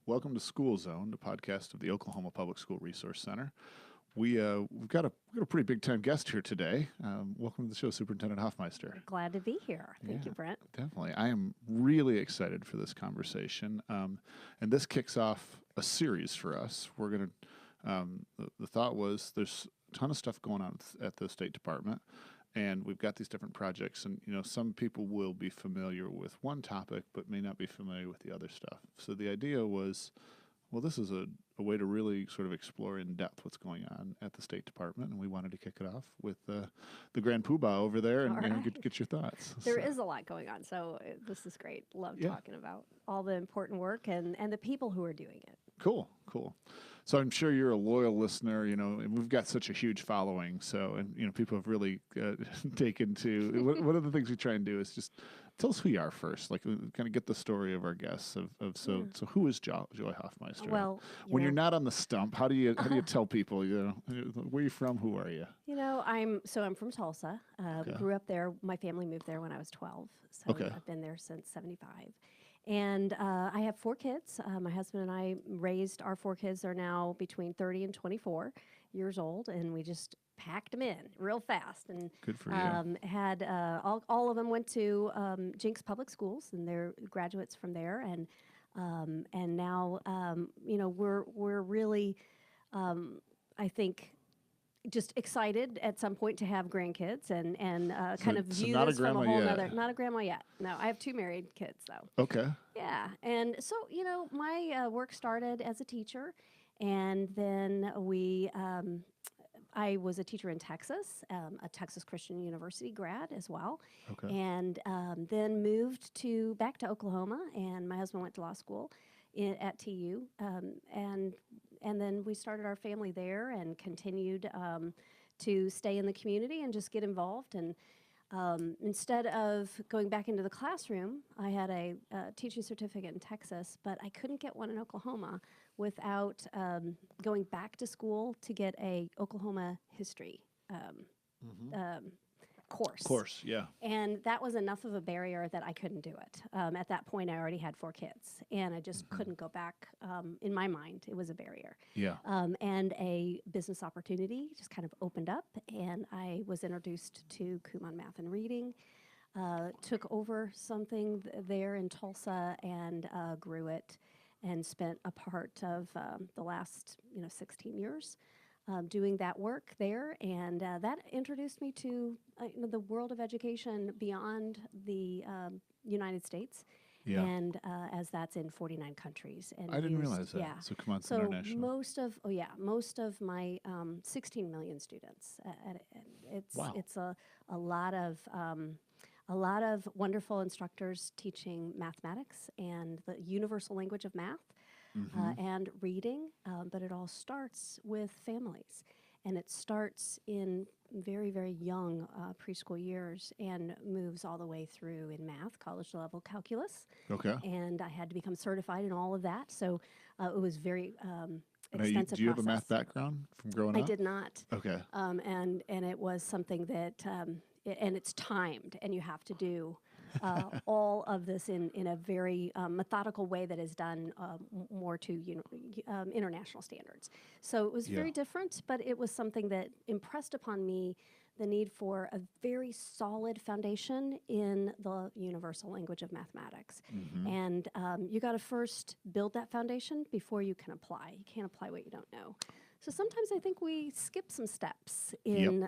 Welcome to School Zone, the podcast of the Oklahoma Public School Resource Center. We've got a pretty big time guest here today. Welcome to the show, Superintendent Hofmeister. Glad to be here. Thank you, Brent. Definitely. I am really excited for this conversation. And this kicks off a series for us. We're going to, the thought was there's a ton of stuff going on at the State Department. And we've got these different projects, and some people will be familiar with one topic, but may not be familiar with the other stuff. So the idea was, well, this is a way to really sort of explore in depth what's going on at the State Department, and we wanted to kick it off with the Grand Poobah over there and get your thoughts. There is a lot going on, so this is great. Love talking about all the important work and the people who are doing it. Cool. So I'm sure you're a loyal listener, and we've got such a huge following. So, and people have really taken to, one of the things we try and do is just tell us who you are first, like kind of get the story of our guests so who is Joy Hofmeister? Well, when you're not on the stump, how do you tell people, where are you from? Who are you? I'm from Tulsa. Grew up there. My family moved there when I was 12. So I've been there since 75. And I have 4 kids. My husband and I raised our 4 kids. They're now between 30 and 24 years old, and we just packed them in real fast. And good for you. Had all of them went to Jinx Public Schools, and they're graduates from there. And now we're really, I think, just excited at some point to have grandkids and kind of view this from a whole other. Not a grandma yet. No, I have 2 married kids though. Okay. Yeah, and so my work started as a teacher, and then I was a teacher in Texas, a Texas Christian University grad as well. Okay. And then moved back to Oklahoma, and my husband went to law school at TU, and then we started our family there and continued to stay in the community and just get involved. And instead of going back into the classroom, I had a teaching certificate in Texas, but I couldn't get one in Oklahoma without going back to school to get a Oklahoma history course. Yeah. And that was enough of a barrier that I couldn't do it. At that point, I already had 4 kids, and I just couldn't go back. In my mind, it was a barrier. Yeah. And a business opportunity just kind of opened up, and I was introduced to Kumon Math and Reading, took over something there in Tulsa and grew it, and spent a part of the last 16 years doing that work there, and that introduced me to the world of education beyond the United States, and as that's in 49 countries. And I didn't realize that. Yeah. So come on, so international. Most of my 16 million students. It's a lot of wonderful instructors teaching mathematics and the universal language of math. And reading, but it all starts with families. And it starts in very, very young preschool years and moves all the way through in math, college level calculus. Okay. And I had to become certified in all of that. So it was very extensive Do you process. have a math background from growing up? I did not. Okay. And it was something that, and it's timed, and you have to do all of this in a very methodical way that is done more to international standards. So it was very different, but it was something that impressed upon me the need for a very solid foundation in the universal language of mathematics. And you got to first build that foundation before you can apply. You can't apply what you don't know. So sometimes I think we skip some steps in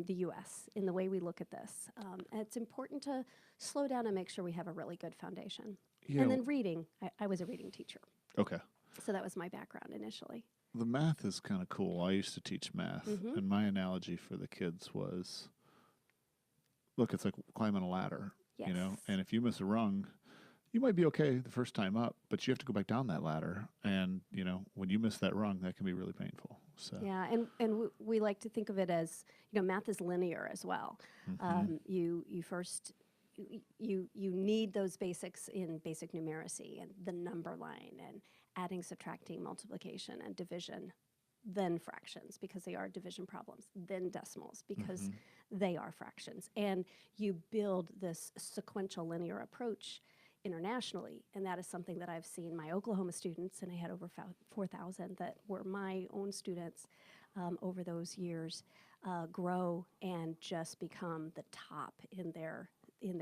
the U.S. in the way we look at this. And it's important to slow down and make sure we have a really good foundation. And then reading. I was a reading teacher. Okay. So that was my background initially. The math is kind of cool. I used to teach math, and my analogy for the kids was, look, it's like climbing a ladder, and if you miss a rung, you might be okay the first time up, but you have to go back down that ladder. And, when you miss that rung, that can be really painful. So yeah, and we like to think of it as, math is linear as well. You first, you need those basics in basic numeracy and the number line and adding, subtracting, multiplication, and division, then fractions because they are division problems, then decimals because they are fractions. And you build this sequential linear approach internationally. And that is something that I've seen my Oklahoma students, and I had over 4,000 that were my own students over those years, grow and just become the top in their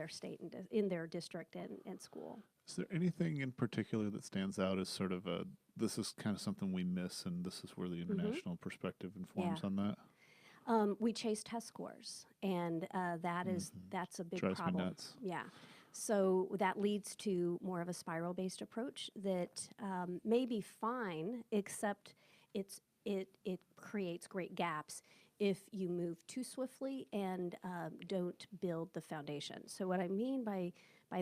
state and in their district and school. Is there anything in particular that stands out as sort of this is kind of something we miss, and this is where the international perspective informs on that? We chase test scores, and that's a big Drives me problem. nuts. Yeah. So that leads to more of a spiral-based approach that may be fine, except it creates great gaps if you move too swiftly and don't build the foundation. So what I mean by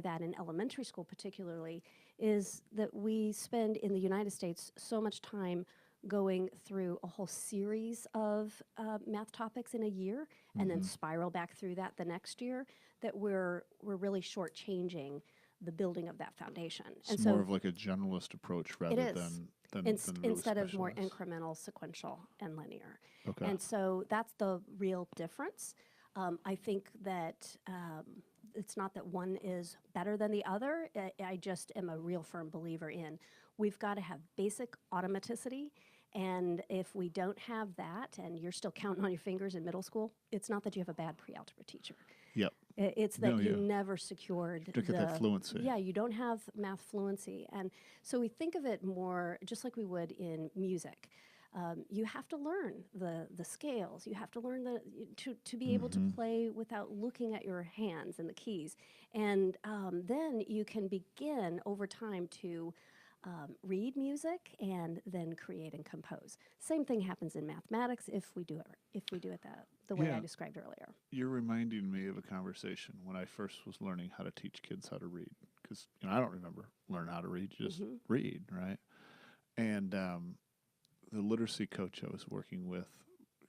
that in elementary school particularly is that we spend in the United States so much time going through a whole series of math topics in a year and then spiral back through that the next year, that we're really shortchanging the building of that foundation. It's and more so of like a generalist approach rather is. than really instead of more specialized. incremental, sequential, and linear. Okay. And so that's the real difference. I think that it's not that one is better than the other. I just am a real firm believer in we've got to have basic automaticity. And if we don't have that, and you're still counting on your fingers in middle school, it's not that you have a bad pre-algebra teacher. Yep. It's that No, you yeah. never secured Don't get that fluency. Yeah, you don't have math fluency. And so we think of it more just like we would in music. You have to learn the scales. You have to learn to be able to play without looking at your hands and the keys. And then you can begin over time to read music and then create and compose. Same thing happens in mathematics if we do it the way I described earlier. You're reminding me of a conversation when I first was learning how to teach kids how to read, because I don't remember learning how to read, just read, right? And the literacy coach I was working with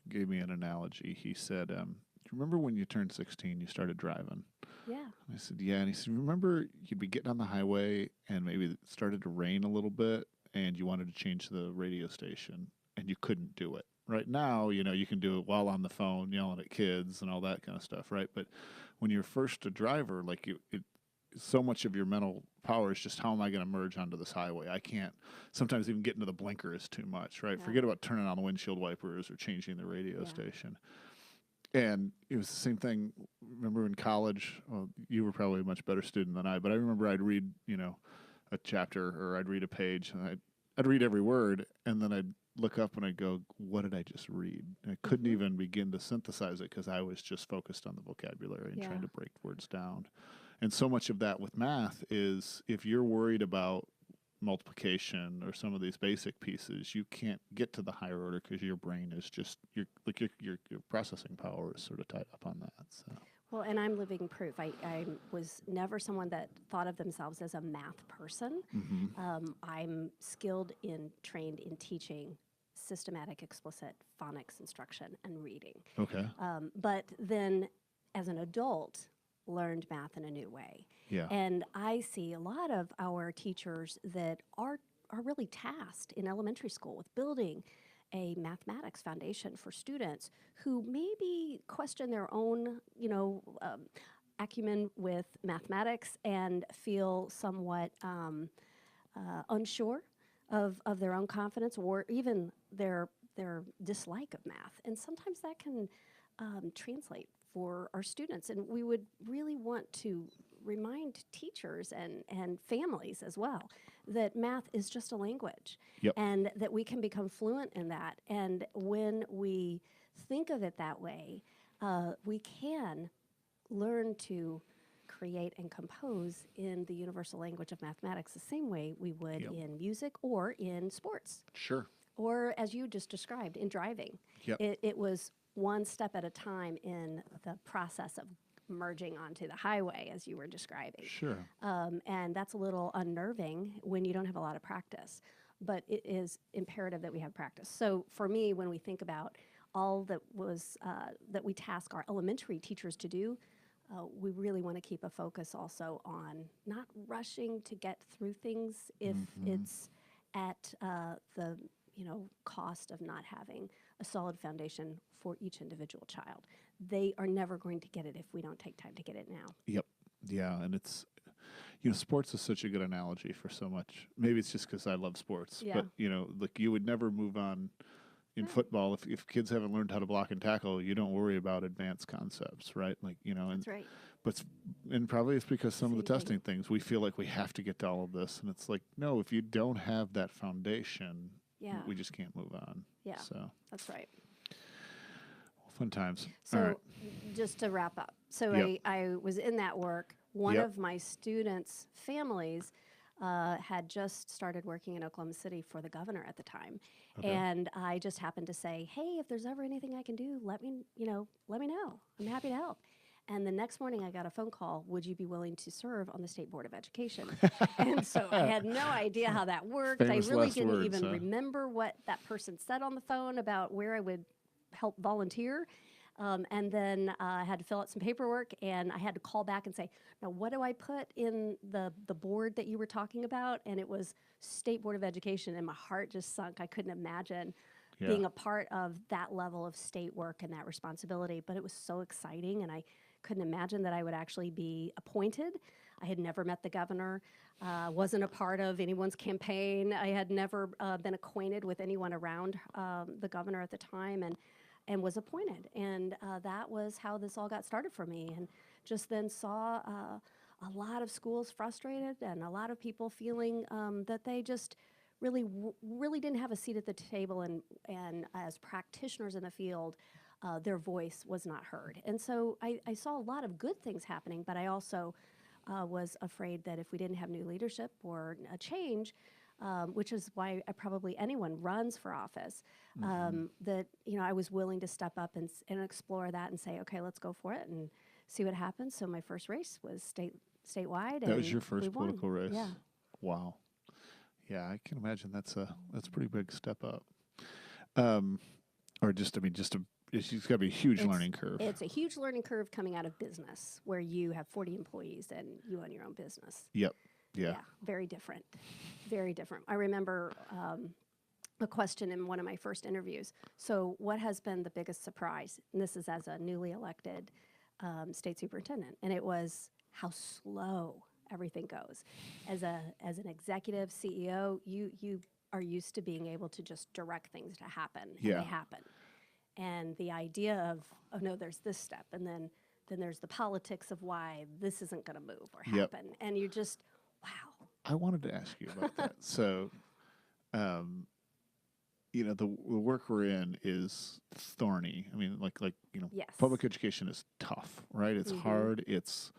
gave me an analogy. He said, "Do you remember when you turned 16, you started driving?" Yeah. I said, "Yeah." And he said, "Remember you'd be getting on the highway and maybe it started to rain a little bit and you wanted to change the radio station and you couldn't do it. Right now, you can do it while on the phone, yelling at kids and all that kind of stuff, right? But when you're first a driver, like so much of your mental power is just how am I going to merge onto this highway? I can't sometimes even get into the blinker is too much, right? Yeah. Forget about turning on the windshield wipers or changing the radio station." And it was the same thing. Remember in college, well, you were probably a much better student than I, but I remember I'd read, a chapter or I'd read a page and I'd read every word and then I'd look up and I'd go, what did I just read? And I couldn't even begin to synthesize it because I was just focused on the vocabulary and trying to break words down. And so much of that with math is if you're worried about multiplication or some of these basic pieces, you can't get to the higher order because your brain is just your processing power is sort of tied up on that. So. Well, and I'm living proof. I was never someone that thought of themselves as a math person. I'm trained in teaching systematic, explicit phonics instruction and reading. Okay. But then, as an adult, learned math in a new way. Yeah. And I see a lot of our teachers that are really tasked in elementary school with building a mathematics foundation for students who maybe question their own, acumen with mathematics and feel somewhat unsure of their own confidence or even their dislike of math. And sometimes that can translate for our students. And we would really want to remind teachers and families as well that math is just a language. Yep. And that we can become fluent in that. And when we think of it that way, we can learn to create and compose in the universal language of mathematics the same way we would in music or in sports. Sure. Or, as you just described, in driving. Yep. It was one step at a time in the process of merging onto the highway, as you were describing. Sure. And that's a little unnerving when you don't have a lot of practice. But it is imperative that we have practice. So for me, when we think about all that we task our elementary teachers to do, we really want to keep a focus also on not rushing to get through things if it's at the cost of not having a solid foundation for each individual child. They are never going to get it if we don't take time to get it now. Yep. Yeah, and it's, sports is such a good analogy for so much. Maybe it's just because I love sports, Yeah. but like you would never move on in Right. football if kids haven't learned how to block and tackle. You don't worry about advanced concepts, right? Like and That's right. but and probably it's because some of the Same thing. testing things we feel like we have to get to all of this, and it's like no, if you don't have that foundation, Yeah. we just can't move on. Yeah. So That's right. fun times. So All right. just to wrap up, so Yep. I was in that work. One Yep. of my students' families had just started working in Oklahoma City for the governor at the time, Okay. and I just happened to say, "Hey, if there's ever anything I can do, let me know. I'm happy to help." And the next morning, I got a phone call. Would you be willing to serve on the State Board of Education? And so I had no idea how that worked. Famous I really last didn't words, even huh? remember what that person said on the phone about where I would help volunteer. And then I had to fill out some paperwork, and I had to call back and say, "Now, what do I put in the board that you were talking about?" And it was State Board of Education, and my heart just sunk. I couldn't imagine Yeah. being a part of that level of state work and that responsibility, but it was so exciting, and I couldn't imagine that I would actually be appointed. I had never met the governor, wasn't a part of anyone's campaign. I had never been acquainted with anyone around the governor at the time, and was appointed. And that was how this all got started for me. And just then saw a lot of schools frustrated and a lot of people feeling that they just really didn't have a seat at the table. And as practitioners in the field, their voice was not heard. And so I saw a lot of good things happening, but I also was afraid that if we didn't have new leadership or a change, which is why probably anyone runs for office, that I was willing to step up and explore that and say, okay, let's go for it and see what happens. So my first race was statewide. That was your we first won. political race. Yeah. Wow. Yeah, I can imagine that's a pretty big step up. Or just it's got to be a huge learning curve. It's a huge learning curve coming out of business where you have 40 employees and you own your own business. Yep. Yeah. Very different. Very different. I remember a question in one of my first interviews. So what has been the biggest surprise? And this is as a newly elected state superintendent. And it was how slow everything goes. As an executive CEO, you are used to being able to just direct things to happen, and Yeah. they happen. And the idea of, oh no, there's this step, and then there's the politics of why this isn't going to move or Yep. happen. And you're just, wow. I wanted to ask you about that. So, the work we're in is thorny. I mean, like Yes. public education is tough, right? It's hard. It's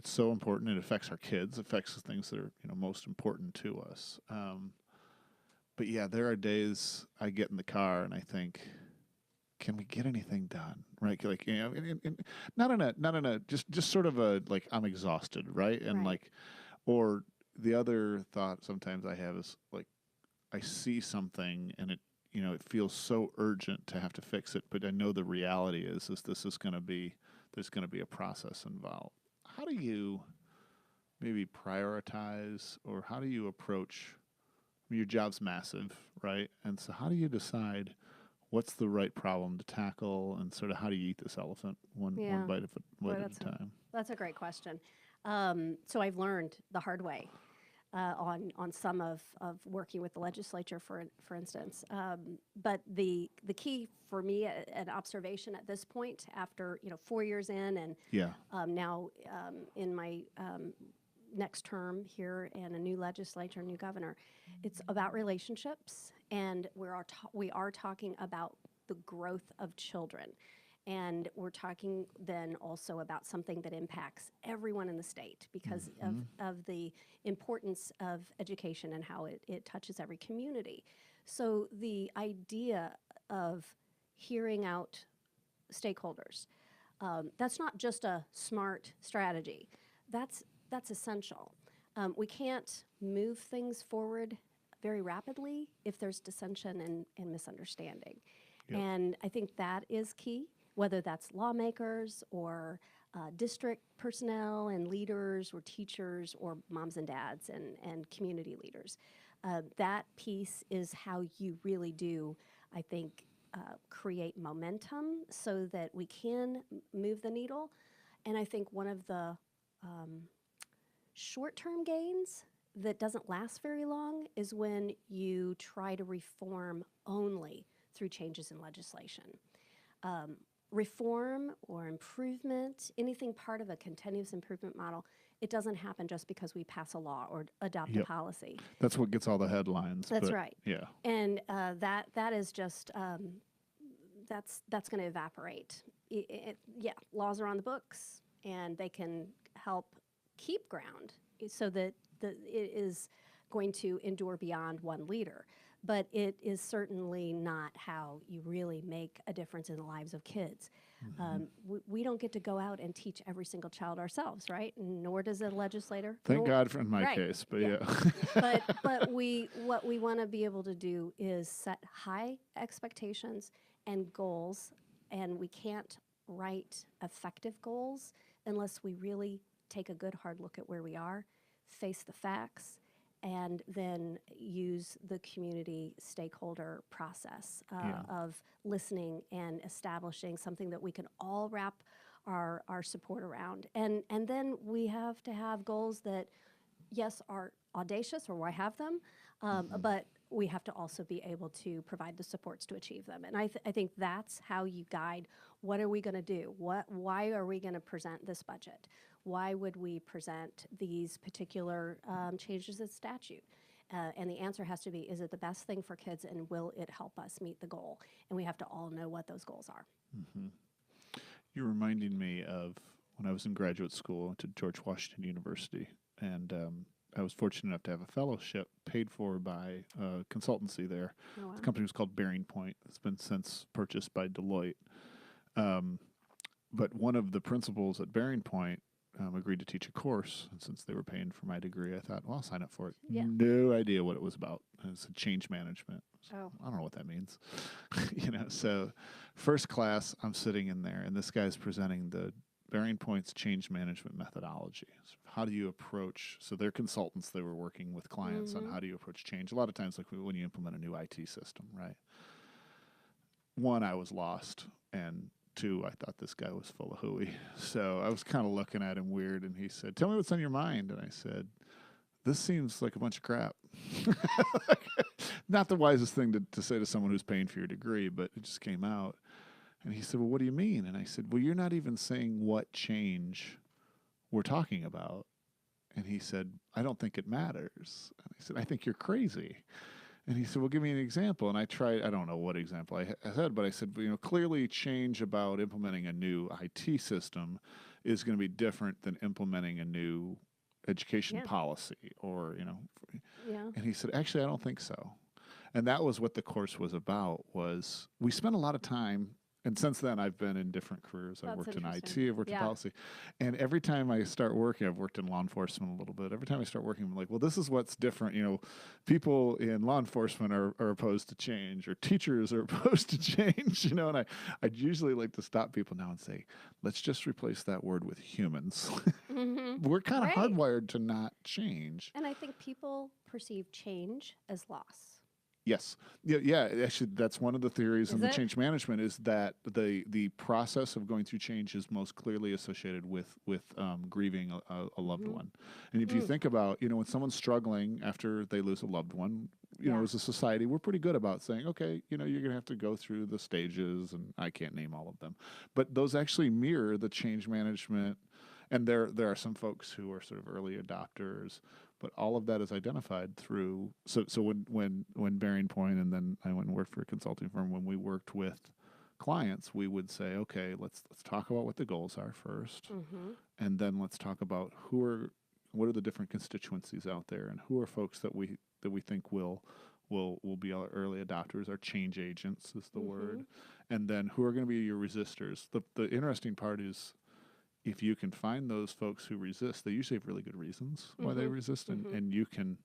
so important. It affects our kids. It affects the things that are most important to us. But yeah, there are days I get in the car and I think, can we get anything done? Right? Like not in a just sort of a like I'm exhausted, right? And Right. like, or the other thought sometimes I have is like I see something and it feels so urgent to have to fix it, but I know the reality is there's going to be a process involved. How do you maybe prioritize, or how do you approach? I mean, your job's massive, right? And so how do you decide what's the right problem to tackle, and sort of how do you eat this elephant one Yeah. bite at a time? That's a great question. So I've learned the hard way on some of working with the legislature, for instance. But the key for me, an observation at this point, after 4 years in, and Yeah. now in my next term here, and a new legislature, new governor, it's about relationships, and we are talking about the growth of children. And we're talking then also about something that impacts everyone in the state because of the importance of education and how it touches every community. So the idea of hearing out stakeholders, that's not just a smart strategy. That's essential. We can't move things forward very rapidly if there's dissension and misunderstanding. Yep. And I think that is key, whether that's lawmakers or district personnel and leaders or teachers or moms and dads and community leaders. That piece is how you really do, I think, create momentum so that we can move the needle. And I think one of the short-term gains that doesn't last very long is when you try to reform only through changes in legislation. Reform or improvement, anything part of a continuous improvement model, it doesn't happen just because we pass a law or adopt a policy. That's what gets all the headlines. That's right. Yeah. And that is just, that's going to evaporate. Laws are on the books, and they can help keep ground so that it is going to endure beyond one leader. But it is certainly not how you really make a difference in the lives of kids. We don't get to go out and teach every single child ourselves, right? Nor does a legislator. Thank God for in my case, but yeah. but what we want to be able to do is set high expectations and goals, and we can't write effective goals unless we really take a good hard look at where we are, face the facts, and then use the community stakeholder process of listening and establishing something that we can all wrap our support around. And then we have to have goals that, yes, are audacious, or why have them, but we have to also be able to provide the supports to achieve them. And I think that's how you guide, what are we going to do? Why are we going to present this budget? Why would we present these particular changes in statute? And the answer has to be, is it the best thing for kids, and will it help us meet the goal? And we have to all know what those goals are. You're reminding me of when I was in graduate school, I went to George Washington University, and I was fortunate enough to have a fellowship paid for by a consultancy there. Oh, wow. The company was called Bearing Point. It's been since purchased by Deloitte. But one of the principals at Bearing Point agreed to teach a course, and since they were paying for my degree, I thought, well, I'll sign up for it. Yeah. No idea what it was about. It's a change management. Oh. I don't know what that means. So first class, I'm sitting in there, and this guy's presenting the Bearing Point's change management methodology. So how do you approach, so they're consultants, they were working with clients on how do you approach change. A lot of times, like when you implement a new IT system, right? One, I was lost, and two, I thought this guy was full of hooey. So I was kind of looking at him weird, and he said, "Tell me what's on your mind." And I said, "This seems like a bunch of crap." Not the wisest thing to say to someone who's paying for your degree, but it just came out. And he said, "Well, what do you mean?" And I said, "Well, you're not even saying what change we're talking about." And he said, "I don't think it matters." And I said, "I think you're crazy." And he said, "Well, give me an example." And I tried, I don't know what example I said, but I said, clearly change about implementing a new IT system is going to be different than implementing a new education policy or, And he said, "Actually, I don't think so." And that was what the course was about, was we spent a lot of time. And since then, I've been in different careers. I've worked in IT, I've worked in policy. And every time I start working, I've worked in law enforcement a little bit. Every time I start working, I'm like, well, this is what's different. People in law enforcement are opposed to change, or teachers are opposed to change, And I'd usually like to stop people now and say, let's just replace that word with humans. We're kind of hardwired to not change. And I think people perceive change as loss. Yes. Yeah. Actually, that's one of the theories in the change management, is that the process of going through change is most clearly associated with grieving a loved one. And if you think about, when someone's struggling after they lose a loved one, as a society, we're pretty good about saying, okay, you're going to have to go through the stages, and I can't name all of them. But those actually mirror the change management. And there are some folks who are sort of early adopters, but all of that is identified through. So when Bearing Point, and then I went and worked for a consulting firm, when we worked with clients, we would say, okay, let's talk about what the goals are first, and then let's talk about what are the different constituencies out there, and who are folks that we think will be our early adopters, our change agents is the word, and then who are going to be your resistors. The interesting part is, if you can find those folks who resist, they usually have really good reasons why they resist, and you can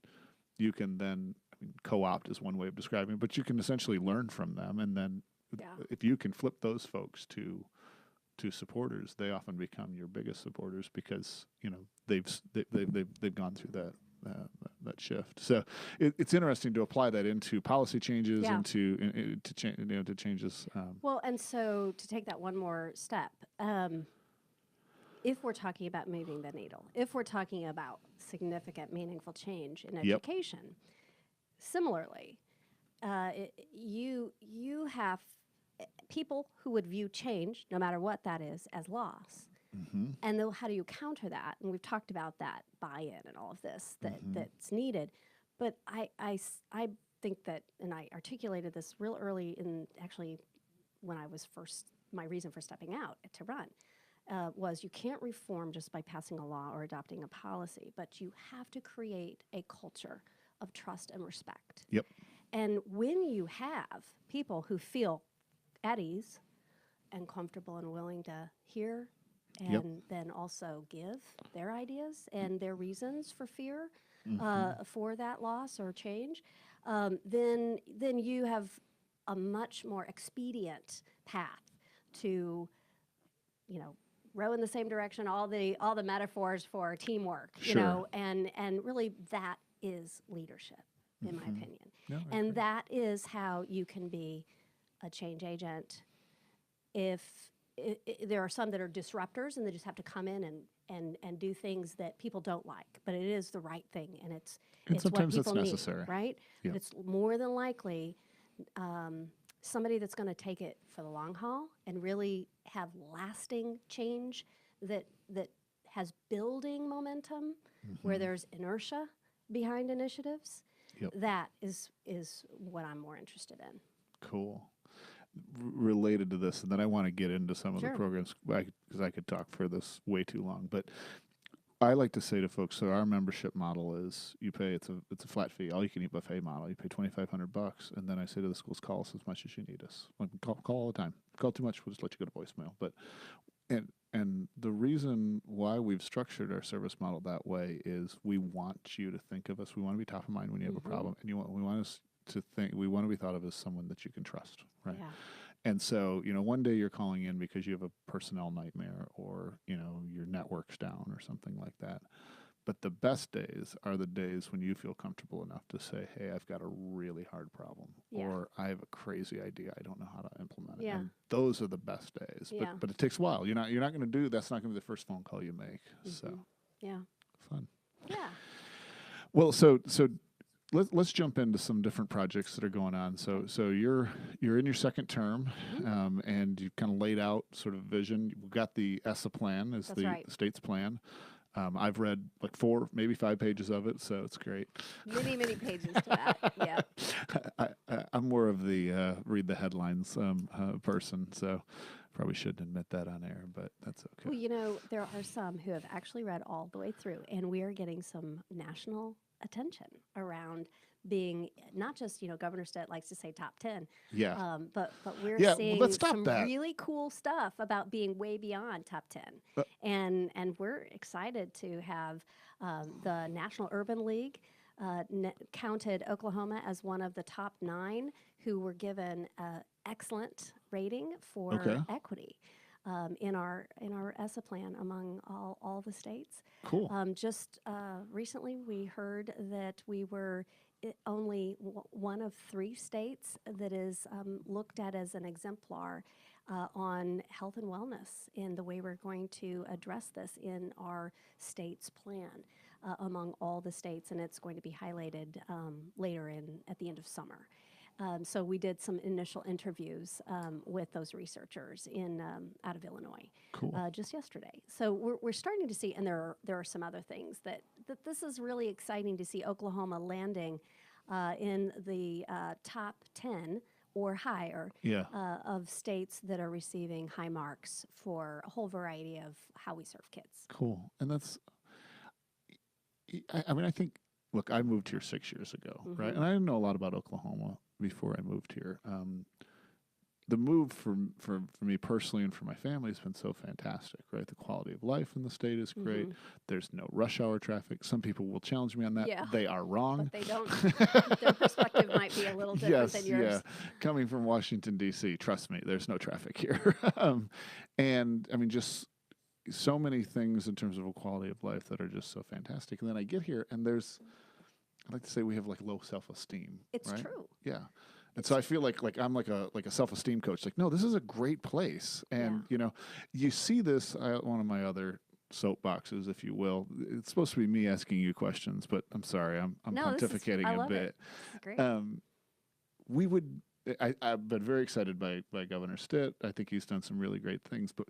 then, co-opt is one way of describing it, but you can essentially learn from them, and then if you can flip those folks to supporters, they often become your biggest supporters, because they've gone through that shift. So it's interesting to apply that into policy changes, to changes. Well, and so to take that one more step. if we're talking about moving the needle, if we're talking about significant, meaningful change in Yep. education, similarly, you have people who would view change, no matter what that is, as loss. Mm-hmm. And then how do you counter that? And we've talked about that buy-in and all of this that's needed. But I think that, and I articulated this real early in actually when I was my reason for stepping out to run was you can't reform just by passing a law or adopting a policy, but you have to create a culture of trust and respect. Yep. And when you have people who feel at ease and comfortable and willing to hear and then also give their ideas and their reasons for fear for that loss or change, then you have a much more expedient path to, row in the same direction. All the metaphors for teamwork, and really that is leadership, in my opinion. Yeah, I and agree. that is how you can be a change agent. If there are some that are disruptors and they just have to come in and do things that people don't like, but it is the right thing, and it's what sometimes people it's need, necessary. right? Yeah. But it's more than likely somebody that's going to take it for the long haul and really have lasting change that has building momentum, where there's inertia behind initiatives. Yep. That is what I'm more interested in. Cool. Related to this, and then I want to get into some of Sure. the programs because I could talk for this way too long. But I like to say to folks, so our membership model is you pay it's a flat fee, all you can eat buffet model. You pay $2,500, and then I say to the schools, call us as much as you need us. Like, call all the time. Call too much, we'll just let you go to voicemail. But and the reason why we've structured our service model that way is we want you to think of us. We want to be top of mind when you have a problem, and we want us to think. We want to be thought of as someone that you can trust, right? Yeah. And so, one day you're calling in because you have a personnel nightmare or, your network's down or something like that. But the best days are the days when you feel comfortable enough to say, hey, I've got a really hard problem or I have a crazy idea. I don't know how to implement it. Yeah. And those are the best days. Yeah. But it takes a while. You're not going to do, that's not going to be the first phone call you make. So Yeah. fun. Yeah. Well, so let's jump into some different projects that are going on. So you're in your second term, and you've kind of laid out sort of vision. You've got the ESSA plan, is That's the right. state's plan. I've read like 4, maybe 5 pages of it, so it's great. Many pages to that. Yeah. I'm more of the read the headlines person, so probably shouldn't admit that on air, but that's okay. Well, there are some who have actually read all the way through, and we are getting some national attention around being not just, Governor Stitt likes to say top 10. Yeah. But we're Yeah, seeing let's stop some that. really cool stuff about being way beyond top 10. And we're excited to have the National Urban League counted Oklahoma as one of the top 9 who were given an excellent rating for equity. In our ESSA plan among all the states. Cool. Just recently, we heard that we were only one of 3 states that is looked at as an exemplar on health and wellness in the way we're going to address this in our state's plan among all the states, and it's going to be highlighted later at the end of summer. So we did some initial interviews with those researchers out of Illinois just yesterday. So we're starting to see, and there are some other things that this is really exciting to see Oklahoma landing in the top 10 or higher of states that are receiving high marks for a whole variety of how we serve kids. Cool. And that's, I think, look, I moved here 6 years ago, right? And I didn't know a lot about Oklahoma before I moved here. The move for me personally and for my family has been so fantastic, right? The quality of life in the state is great. There's no rush hour traffic. Some people will challenge me on that. Yeah. They are wrong. But they don't. Their perspective might be a little different than yours. Yeah. Coming from Washington, D.C., trust me, there's no traffic here. And, I mean, just so many things in terms of a quality of life that are just so fantastic. And then I get here, and I like to say we have like low self-esteem. It's right? true. Yeah. And so I feel like I'm like a self-esteem coach. Like, no, this is a great place. And, you see this, one of my other soapboxes, if you will. It's supposed to be me asking you questions, but I'm sorry, I'm No, pontificating I a love bit. it. This is great. We would. I've been very excited by Governor Stitt. I think he's done some really great things, but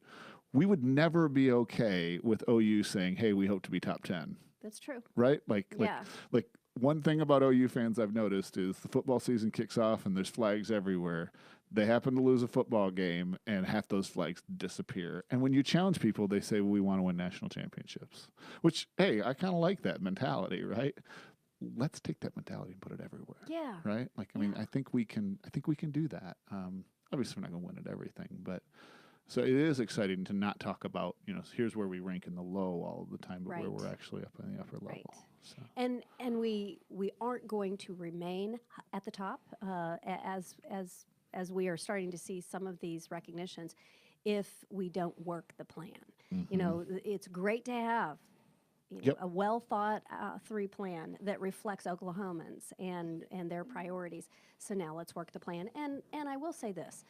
we would never be okay with OU saying, "Hey, we hope to be top 10." That's true. Right? Yeah. Like one thing about OU fans I've noticed is the football season kicks off and there's flags everywhere. They happen to lose a football game and half those flags disappear. And when you challenge people, they say, well, we want to win national championships. Which, hey, I kind of like that mentality, right? Let's take that mentality and put it everywhere. Yeah. Right? Like, I mean, I think we can do that. Obviously, we're not going to win at everything, but so it is exciting to not talk about, here's where we rank in the low all of the time, but where we're actually up in the upper level. Right. So. And we aren't going to remain at the top as we are starting to see some of these recognitions if we don't work the plan. It's great to have a well thought through plan that reflects Oklahomans and their priorities. So now let's work the plan. And I will say this,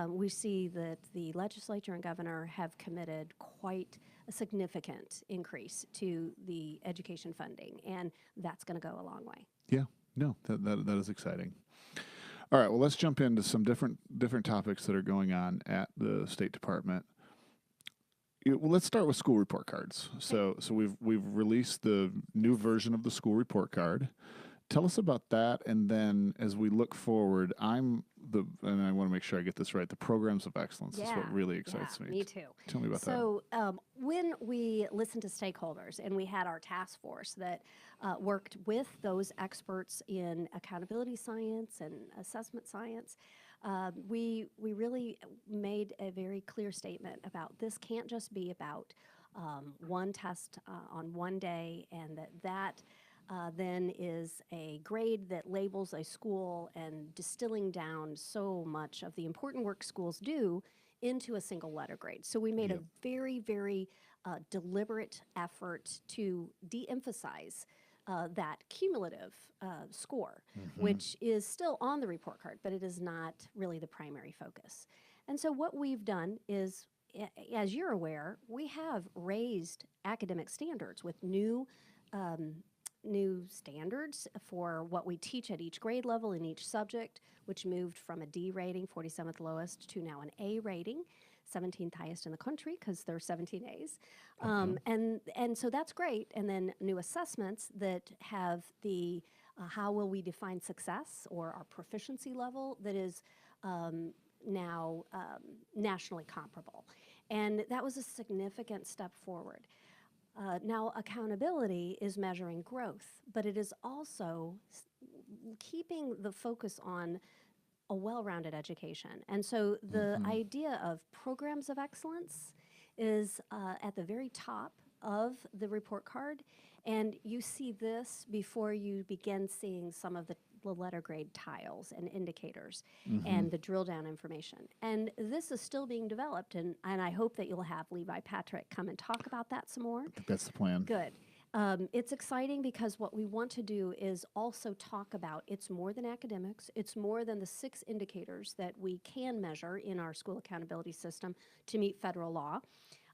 we see that the legislature and governor have committed quite a significant increase to the education funding, and that's going to go a long way. Yeah, no, that is exciting. All right, well, let's jump into some different topics that are going on at the State Department. Well, let's start with school report cards. So we've released the new version of the school report card. Tell us about that, and then as we look forward, and I want to make sure I get this right, the programs of excellence is what really excites me. Me too. Tell me about that. So when we listened to stakeholders and we had our task force that worked with those experts in accountability science and assessment science, we really made a very clear statement about this can't just be about one test on one day, and that then is a grade that labels a school and distilling down so much of the important work schools do into a single letter grade. So we made a very, very deliberate effort to de-emphasize that cumulative score, which is still on the report card, but it is not really the primary focus. And so what we've done is, as you're aware, we have raised academic standards with new standards for what we teach at each grade level in each subject, which moved from a D rating, 47th lowest, to now an A rating, 17th highest in the country because there are 17 A's. And so that's great. And then new assessments that have the how will we define success, or our proficiency level that is now nationally comparable. And that was a significant step forward. Now, accountability is measuring growth, but it is also keeping the focus on a well-rounded education. And so the idea of programs of excellence is at the very top of the report card, and you see this before you begin seeing some of the letter grade tiles and indicators and the drill down information. And this is still being developed, and I hope that you'll have Levi Patrick come and talk about that some more. I think that's the plan. Good. It's exciting because what we want to do is also talk about it's more than academics. It's more than the 6 indicators that we can measure in our school accountability system to meet federal law.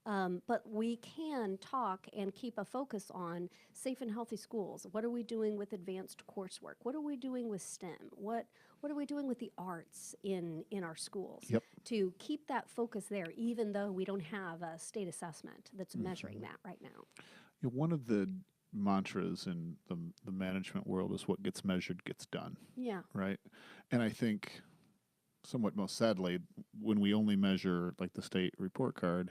But we can talk and keep a focus on safe and healthy schools. What are we doing with advanced coursework? What are we doing with STEM? What are we doing with the arts in our schools? To keep that focus there, even though we don't have a state assessment that's measuring that right now. One of the mantras in the management world is what gets measured gets done. Yeah. Right? And I think somewhat most sadly, when we only measure like the state report card,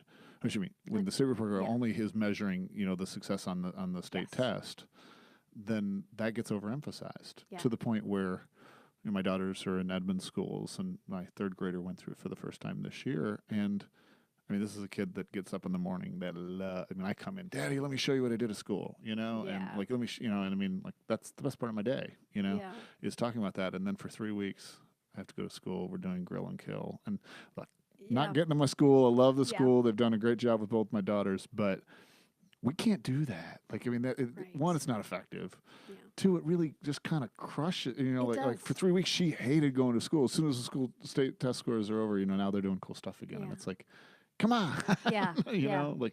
when the state report card only is measuring, the success on the state test, then that gets overemphasized to the point where my daughters are in Edmond schools, and my 3rd grader went through it for the first time this year. And this is a kid that gets up in the morning that I come in, Daddy, let me show you what I did at school, and let me, that's the best part of my day, is talking about that. And then for 3 weeks, I have to go to school. We're doing grill and kill, and not getting to my school. I love the school. They've done a great job with both my daughters, but we can't do that. One, it's not effective. 2, it really just kind of crushes. Like for 3 weeks, she hated going to school. As soon as the school state test scores are over, now they're doing cool stuff again, and it's like, come on, Yeah, you yeah. know,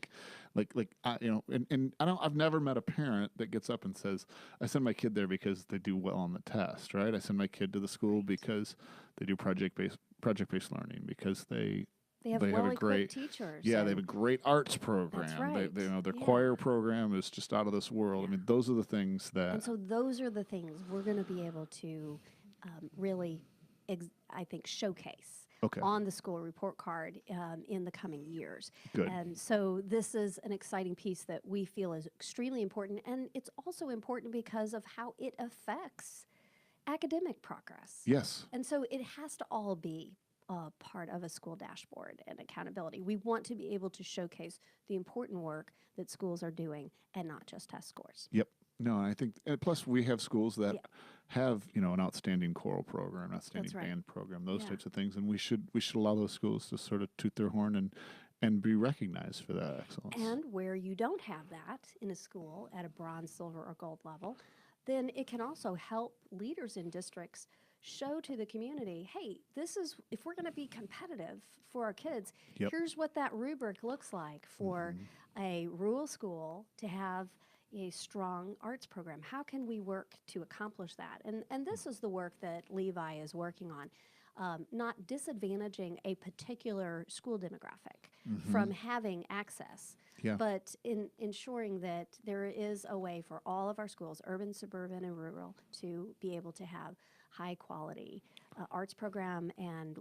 you know, and I've never met a parent that gets up and says, I send my kid there because they do well on the test, right? I send my kid to the school Right. because they do project-based learning, because They have they have a well-equipped great, teachers, yeah, they have a and great arts that's program. right. They you know, their Yeah, choir program is just out of this world. I yeah. mean, those are the things And that, so those are the things we're going to be able to really, I think, showcase okay, on the school report card in the coming years. good. And so this is an exciting piece that we feel is extremely important. And it's also important because of how it affects academic progress. Yes. And so it has to all be part of a school dashboard and accountability. We want to be able to showcase the important work that schools are doing and not just test scores. Yep. No, I think, and plus we have schools that Yeah. have, you know, an outstanding choral program, outstanding That's right. band program, those Yeah. types of things, and we should allow those schools to sort of toot their horn and be recognized for that excellence. And where you don't have that in a school at a bronze, silver, or gold level, then it can also help leaders in districts show to the community, hey, this is, if we're going to be competitive for our kids, Yep. here's what that rubric looks like for a rural school to have a strong arts program. How can we work to accomplish that? And this is the work that Levi is working on. Not disadvantaging a particular school demographic from having access, Yeah. but in ensuring that there is a way for all of our schools, urban, suburban, and rural, to be able to have high quality arts program and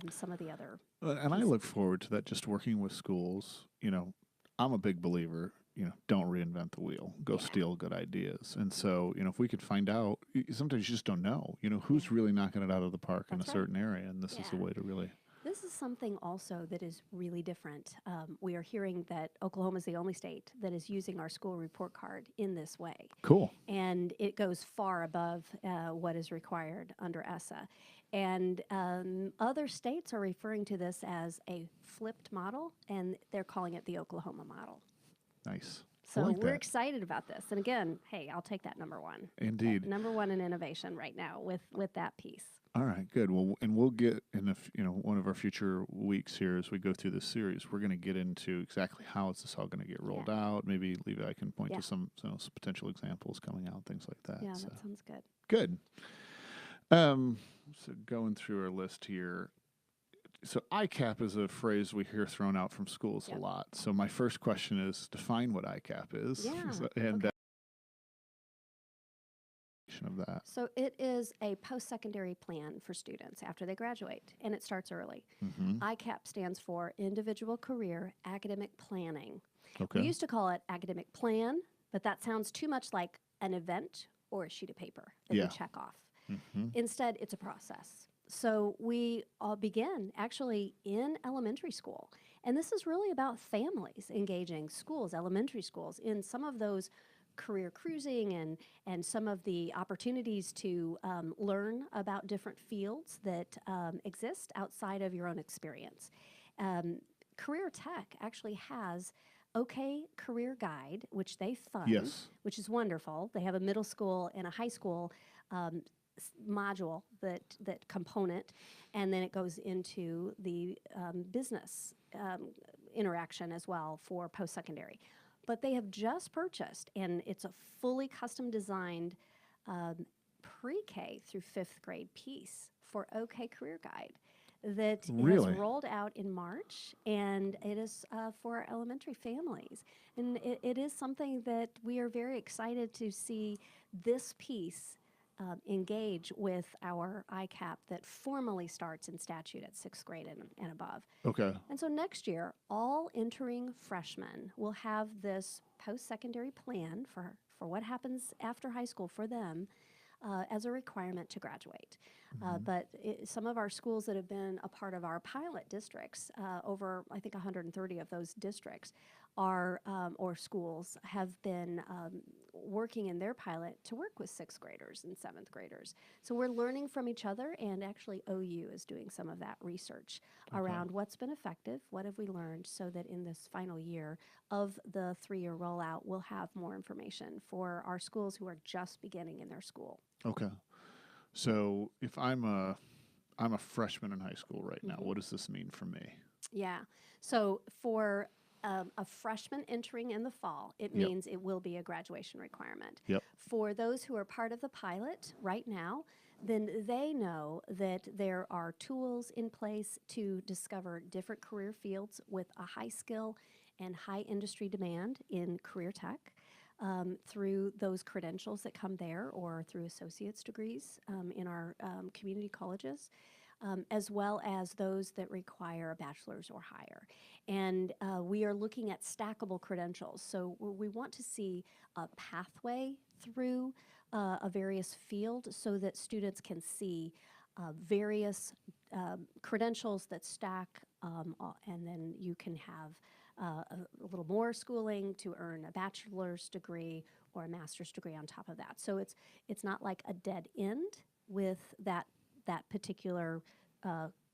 some of the other And I pieces. look forward to that, just working with schools. You know, I'm a big believer, you know, don't reinvent the wheel, go Yeah. steal good ideas. And so, you know, if we could find out, sometimes you just don't know, you know, who's really knocking it out of the park in a That's right. certain area. And this is a Yeah. way to really, This is something also that is really different. We are hearing that Oklahoma is the only state that is using our school report card in this way. cool. And it goes far above what is required under ESSA. And other states are referring to this as a flipped model, and they're calling it the Oklahoma model. Nice. So I like we're that. excited about this. And again, hey, I'll take that number one. Indeed. Number one in innovation right now with that piece. All right, good. Well, and we'll get in you know, one of our future weeks here as we go through this series, we're going to get into exactly how is this all going to get rolled out. Maybe Levi can point to some potential examples coming out, things like that. Yeah, So. that sounds good. Good. So going through our list here. So ICAP is a phrase we hear thrown out from schools a lot. So my first question is, define what ICAP is. Yeah. And of that. So it is a post-secondary plan for students after they graduate, and it starts early. ICAP stands for Individual Career Academic Planning. Okay. We used to call it academic plan, but that sounds too much like an event or a sheet of paper that you check off. Instead, it's a process. So we all begin actually in elementary school. And this is really about families engaging schools, elementary schools, in some of those career cruising and some of the opportunities to learn about different fields that exist outside of your own experience. Career Tech actually has OK Career Guide, which they fund, which is wonderful. They have a middle school and a high school module, that component, and then it goes into the business interaction as well for post-secondary. But they have just purchased, and it's a fully custom designed pre-K through 5th grade piece for OK Career Guide that has rolled out in March, and it is for our elementary families. And it is something that we are very excited to see this piece engage with our ICAP that formally starts in statute at 6th grade and above. Okay. And so next year, all entering freshmen will have this post-secondary plan for what happens after high school for them as a requirement to graduate. But some of our schools that have been a part of our pilot districts, over I think 130 of those districts are, or schools have been working in their pilot to work with 6th graders and 7th graders. So we're learning from each other, and actually OU is doing some of that research around what's been effective, what have we learned, so that in this final year of the 3-year rollout, we'll have more information for our schools who are just beginning in their school. Okay. So if I'm a freshman in high school right now, what does this mean for me? Yeah. So for a freshman entering in the fall, it Yep. means it will be a graduation requirement. Yep. For those who are part of the pilot right now, then they know that there are tools in place to discover different career fields with a high skill and high industry demand in career tech. Through those credentials that come there or through associate's degrees in our community colleges, as well as those that require a bachelor's or higher. And we are looking at stackable credentials. So we want to see a pathway through a various field so that students can see various credentials that stack, and then you can have a little more schooling to earn a bachelor's degree or a master's degree on top of that. So it's not like a dead end with that particular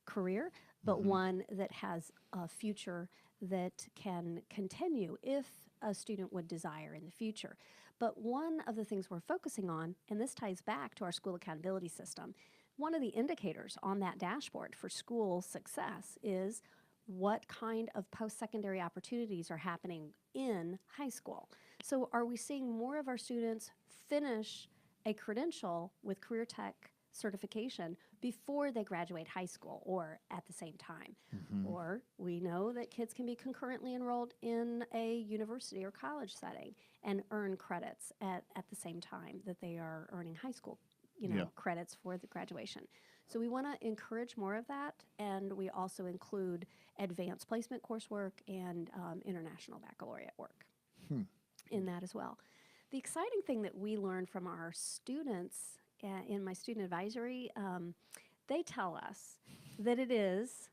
career, but one that has a future that can continue if a student would desire in the future. But one of the things we're focusing on, and this ties back to our school accountability system, one of the indicators on that dashboard for school success is what kind of post-secondary opportunities are happening in high school. So are we seeing more of our students finish a credential with career tech certification before they graduate high school or at the same time? Or we know that kids can be concurrently enrolled in a university or college setting and earn credits at the same time that they are earning high school, credits for the graduation. So we want to encourage more of that, and we also include advanced placement coursework and international baccalaureate work in that as well. The exciting thing that we learned from our students in my student advisory, they tell us that it is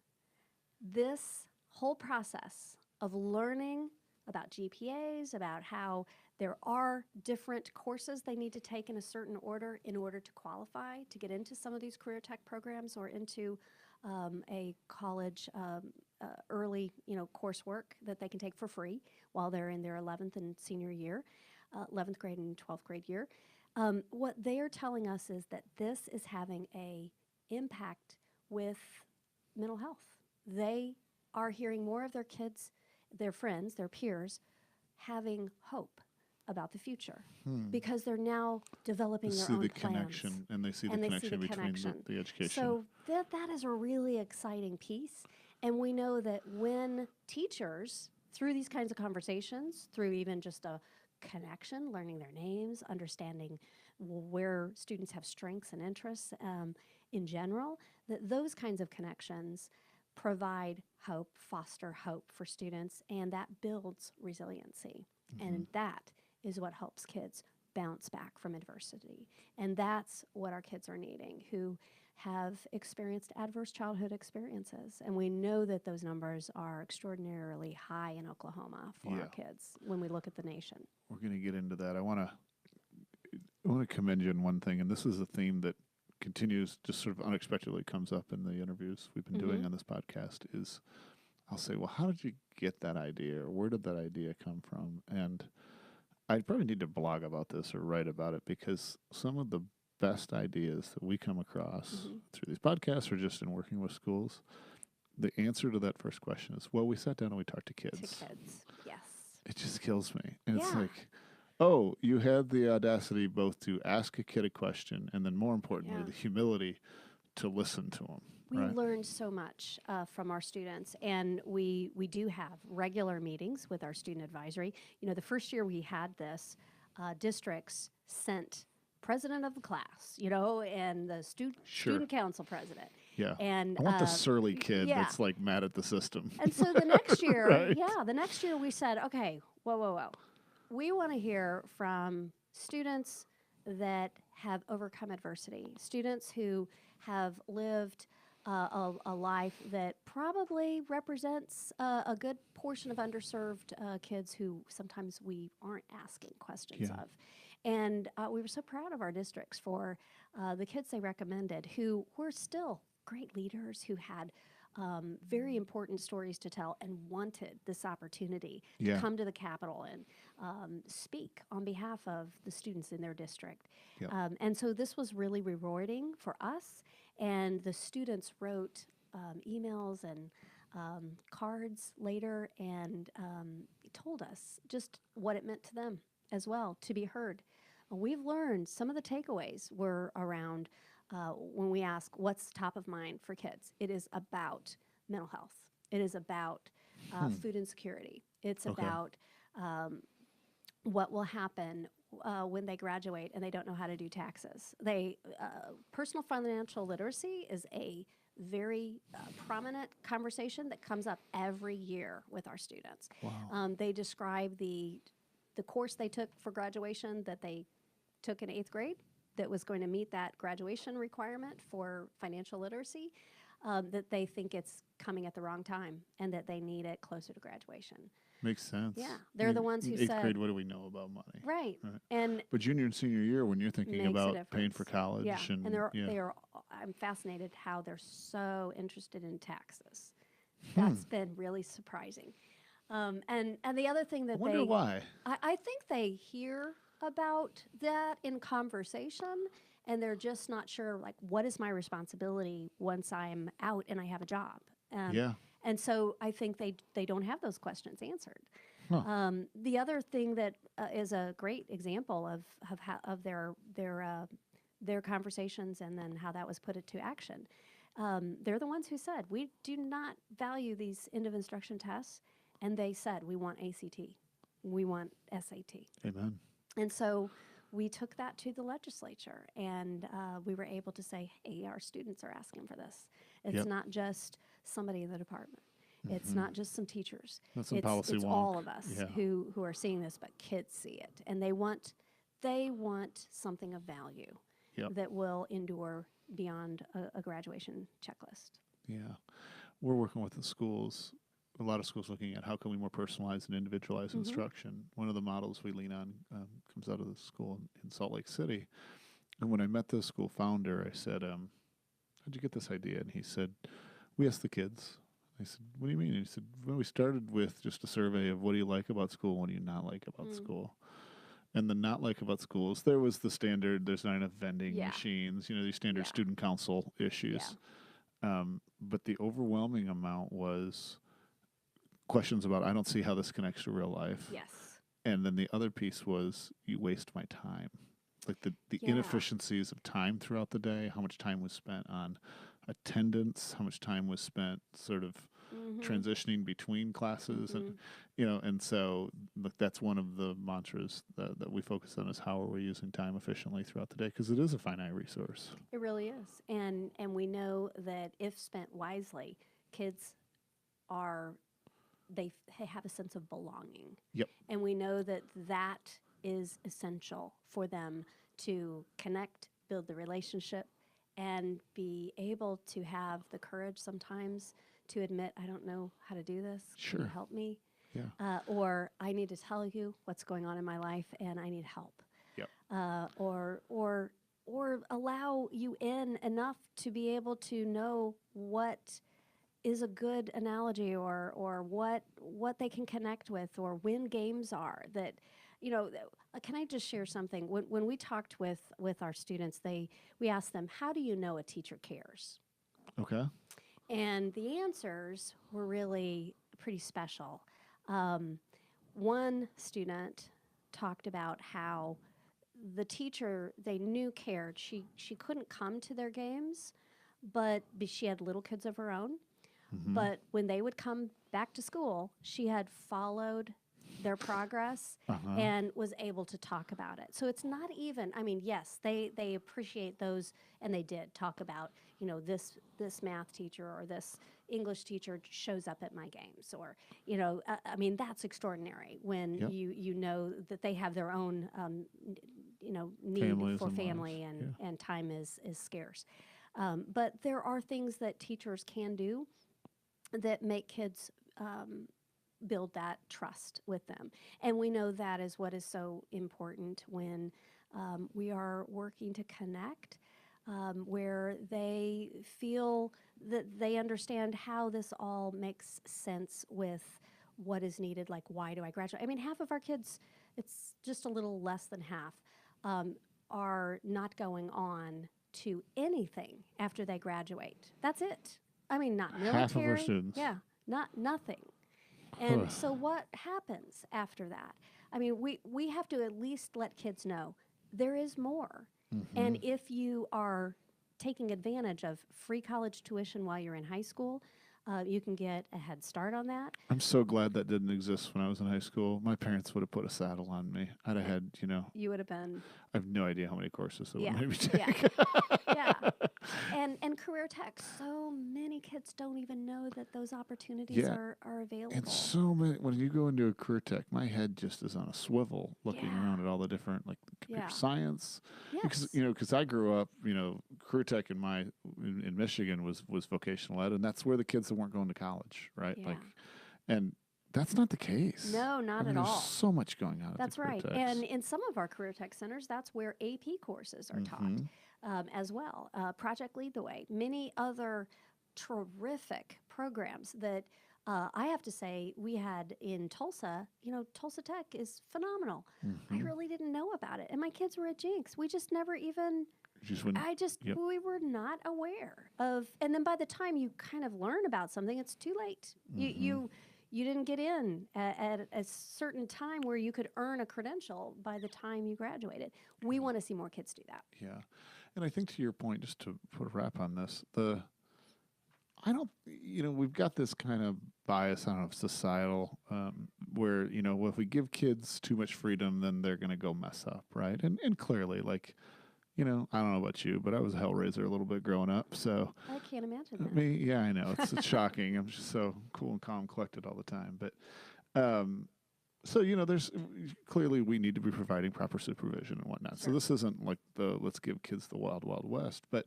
this whole process of learning about GPAs, about how there are different courses they need to take in a certain order in order to qualify to get into some of these career tech programs or into a college early coursework that they can take for free while they're in their 11th and senior year, 11th grade and 12th grade year. What they are telling us is that this is having a impact with mental health. They are hearing more of their kids, their friends, their peers, having hope about the future because they're now developing They their see own the plans. connection, and they see the connection between the education. So that is a really exciting piece. And we know that when teachers, through these kinds of conversations, through even just a connection, learning their names, understanding where students have strengths and interests in general, that those kinds of connections provide hope, foster hope for students, and that builds resiliency. And that is what helps kids bounce back from adversity. And that's what our kids are needing who have experienced adverse childhood experiences. And we know that those numbers are extraordinarily high in Oklahoma for our kids when we look at the nation. We're going to get into that. I want to commend you on one thing, and this is a theme that continues, just sort of unexpectedly comes up in the interviews we've been doing on this podcast, is I'll say, well, how did you get that idea, or where did that idea come from? And I probably need to blog about this or write about it, because some of the best ideas that we come across through these podcasts or just in working with schools, the answer to that first question is, well, we sat down and we talked to kids. To kids, yes. It just kills me. And it's like, oh, you had the audacity both to ask a kid a question and then, more importantly, the humility to listen to them. We learned so much from our students, and we do have regular meetings with our student advisory. The first year we had this, districts sent president of the class, and the student council president. Yeah. And I want the surly kid that's like mad at the system. And so the next year, the next year we said, okay, whoa. We want to hear from students that have overcome adversity, students who have lived a life that probably represents a good portion of underserved kids who sometimes we aren't asking questions of. And we were so proud of our districts for the kids they recommended who were still great leaders who had very important stories to tell and wanted this opportunity to come to the Capitol and speak on behalf of the students in their district. And so this was really rewarding for us, and the students wrote emails and cards later and told us just what it meant to them as well to be heard. We've learned some of the takeaways were around when we ask what's top of mind for kids. It is about mental health. It is about food insecurity. It's Okay. about what will happen when they graduate and they don't know how to do taxes. Personal financial literacy is a very prominent conversation that comes up every year with our students. Wow. They describe the course they took for graduation that they took in 8th grade that was going to meet that graduation requirement for financial literacy, that they think it's coming at the wrong time and that they need it closer to graduation. Makes sense. Yeah, they're the ones who in eighth said, grade, what do we know about money? right, Right. and But junior and senior year, when you're thinking makes a about paying for difference. college, Yeah, and they are. I'm fascinated how they're so interested in taxes. That's been really surprising. And the other thing I that wonder why. I think they hear about that in conversation, and they're just not sure, like, what is my responsibility once I'm out and I have a job? Yeah. And so I think they don't have those questions answered. Huh. The other thing that is a great example of their conversations and then how that was put into action. They're the ones who said, we do not value these end of instruction tests. And they said, we want ACT. We want SAT. Amen. And so we took that to the legislature, and we were able to say, hey, our students are asking for this. It's Yep. not just somebody in the department. It's not just some teachers. That's some policy it's wonk. all of us Yeah. who are seeing this, but kids see it. And they want something of value Yep. that will endure beyond a graduation checklist. Yeah. We're working with the schools, a lot of schools looking at how can we more personalize and individualize instruction. One of the models we lean on comes out of the school in Salt Lake City. And when I met the school founder, I said, how'd you get this idea? And he said, we asked the kids. I said, what do you mean? And he said, well, we started with just a survey of what do you like about school, what do you not like about school. And the not like about schools, there was the standard, there's not enough vending Yeah. machines, these standard Yeah. student council issues. But the overwhelming amount was questions about, I don't see how this connects to real life. Yes. And then the other piece was, you waste my time. Like the Yeah. inefficiencies of time throughout the day, how much time was spent on attendance, how much time was spent sort of transitioning between classes. And so look, that's one of the mantras that we focus on is how are we using time efficiently throughout the day, because it is a finite resource. It really is. And we know that if spent wisely, kids they have a sense of belonging. Yep. And we know that that is essential for them to connect, build the relationship, and be able to have the courage sometimes to admit, I don't know how to do this. Can you Sure. help me? Yeah. Or I need to tell you what's going on in my life and I need help. Yep. Or allow you in enough to be able to know what is a good analogy or what they can connect with or when games are that, can I just share something? When we talked with our students, we asked them, how do you know a teacher cares? Okay. And the answers were really pretty special. One student talked about how the teacher they knew cared. She couldn't come to their games, but she had little kids of her own. But when they would come back to school, she had followed their progress and was able to talk about it. So it's not even, yes, they appreciate those, and they did talk about, this math teacher or this English teacher shows up at my games, or, that's extraordinary when Yep. you know that they have their own, need Families for and family lives. and time is scarce. But there are things that teachers can do that make kids build that trust with them. And we know that is what is so important when we are working to connect, where they feel that they understand how this all makes sense with what is needed, like why do I graduate? Half of our kids, it's just a little less than half, are not going on to anything after they graduate. That's it. Not military. Half of our students. Yeah. Nothing. And so what happens after that? I mean, we have to at least let kids know there is more. And if you are taking advantage of free college tuition while you're in high school, you can get a head start on that. I'm so glad that didn't exist when I was in high school. My parents would have put a saddle on me. I'd have had, You would have been. I have no idea how many courses they would Yeah, maybe take. yeah. And career tech, so many kids don't even know that those opportunities are available. And so many, when you go into a career tech, my head just is on a swivel looking around at all the different, like computer science. Yes. Because I grew up, career tech in Michigan was vocational ed, and that's where the kids that weren't going to college, right? Yeah. And that's not the case. No, not at there's all. so much going on. That's at the right. career techs. And in some of our career tech centers, that's where AP courses are taught as well. Project Lead the Way, many other terrific programs that I have to say we had in Tulsa. Tulsa Tech is phenomenal. I really didn't know about it. And my kids were at Jinx. We just never even... we were not aware of, and then by the time you kind of learn about something, it's too late. You didn't get in at a certain time where you could earn a credential by the time you graduated. We want to see more kids do that. Yeah. And I think to your point, just to put a wrap on this, we've got this kind of bias, I don't know, societal, where, if we give kids too much freedom, then they're going to go mess up, right? And clearly, I don't know about you, but I was a hellraiser a little bit growing up, so... I can't imagine that. Yeah, I know. It's shocking. I'm just so cool and calm, collected all the time. But, there's... Clearly, we need to be providing proper supervision and whatnot. Sure. So this isn't like let's give kids the wild, wild west. But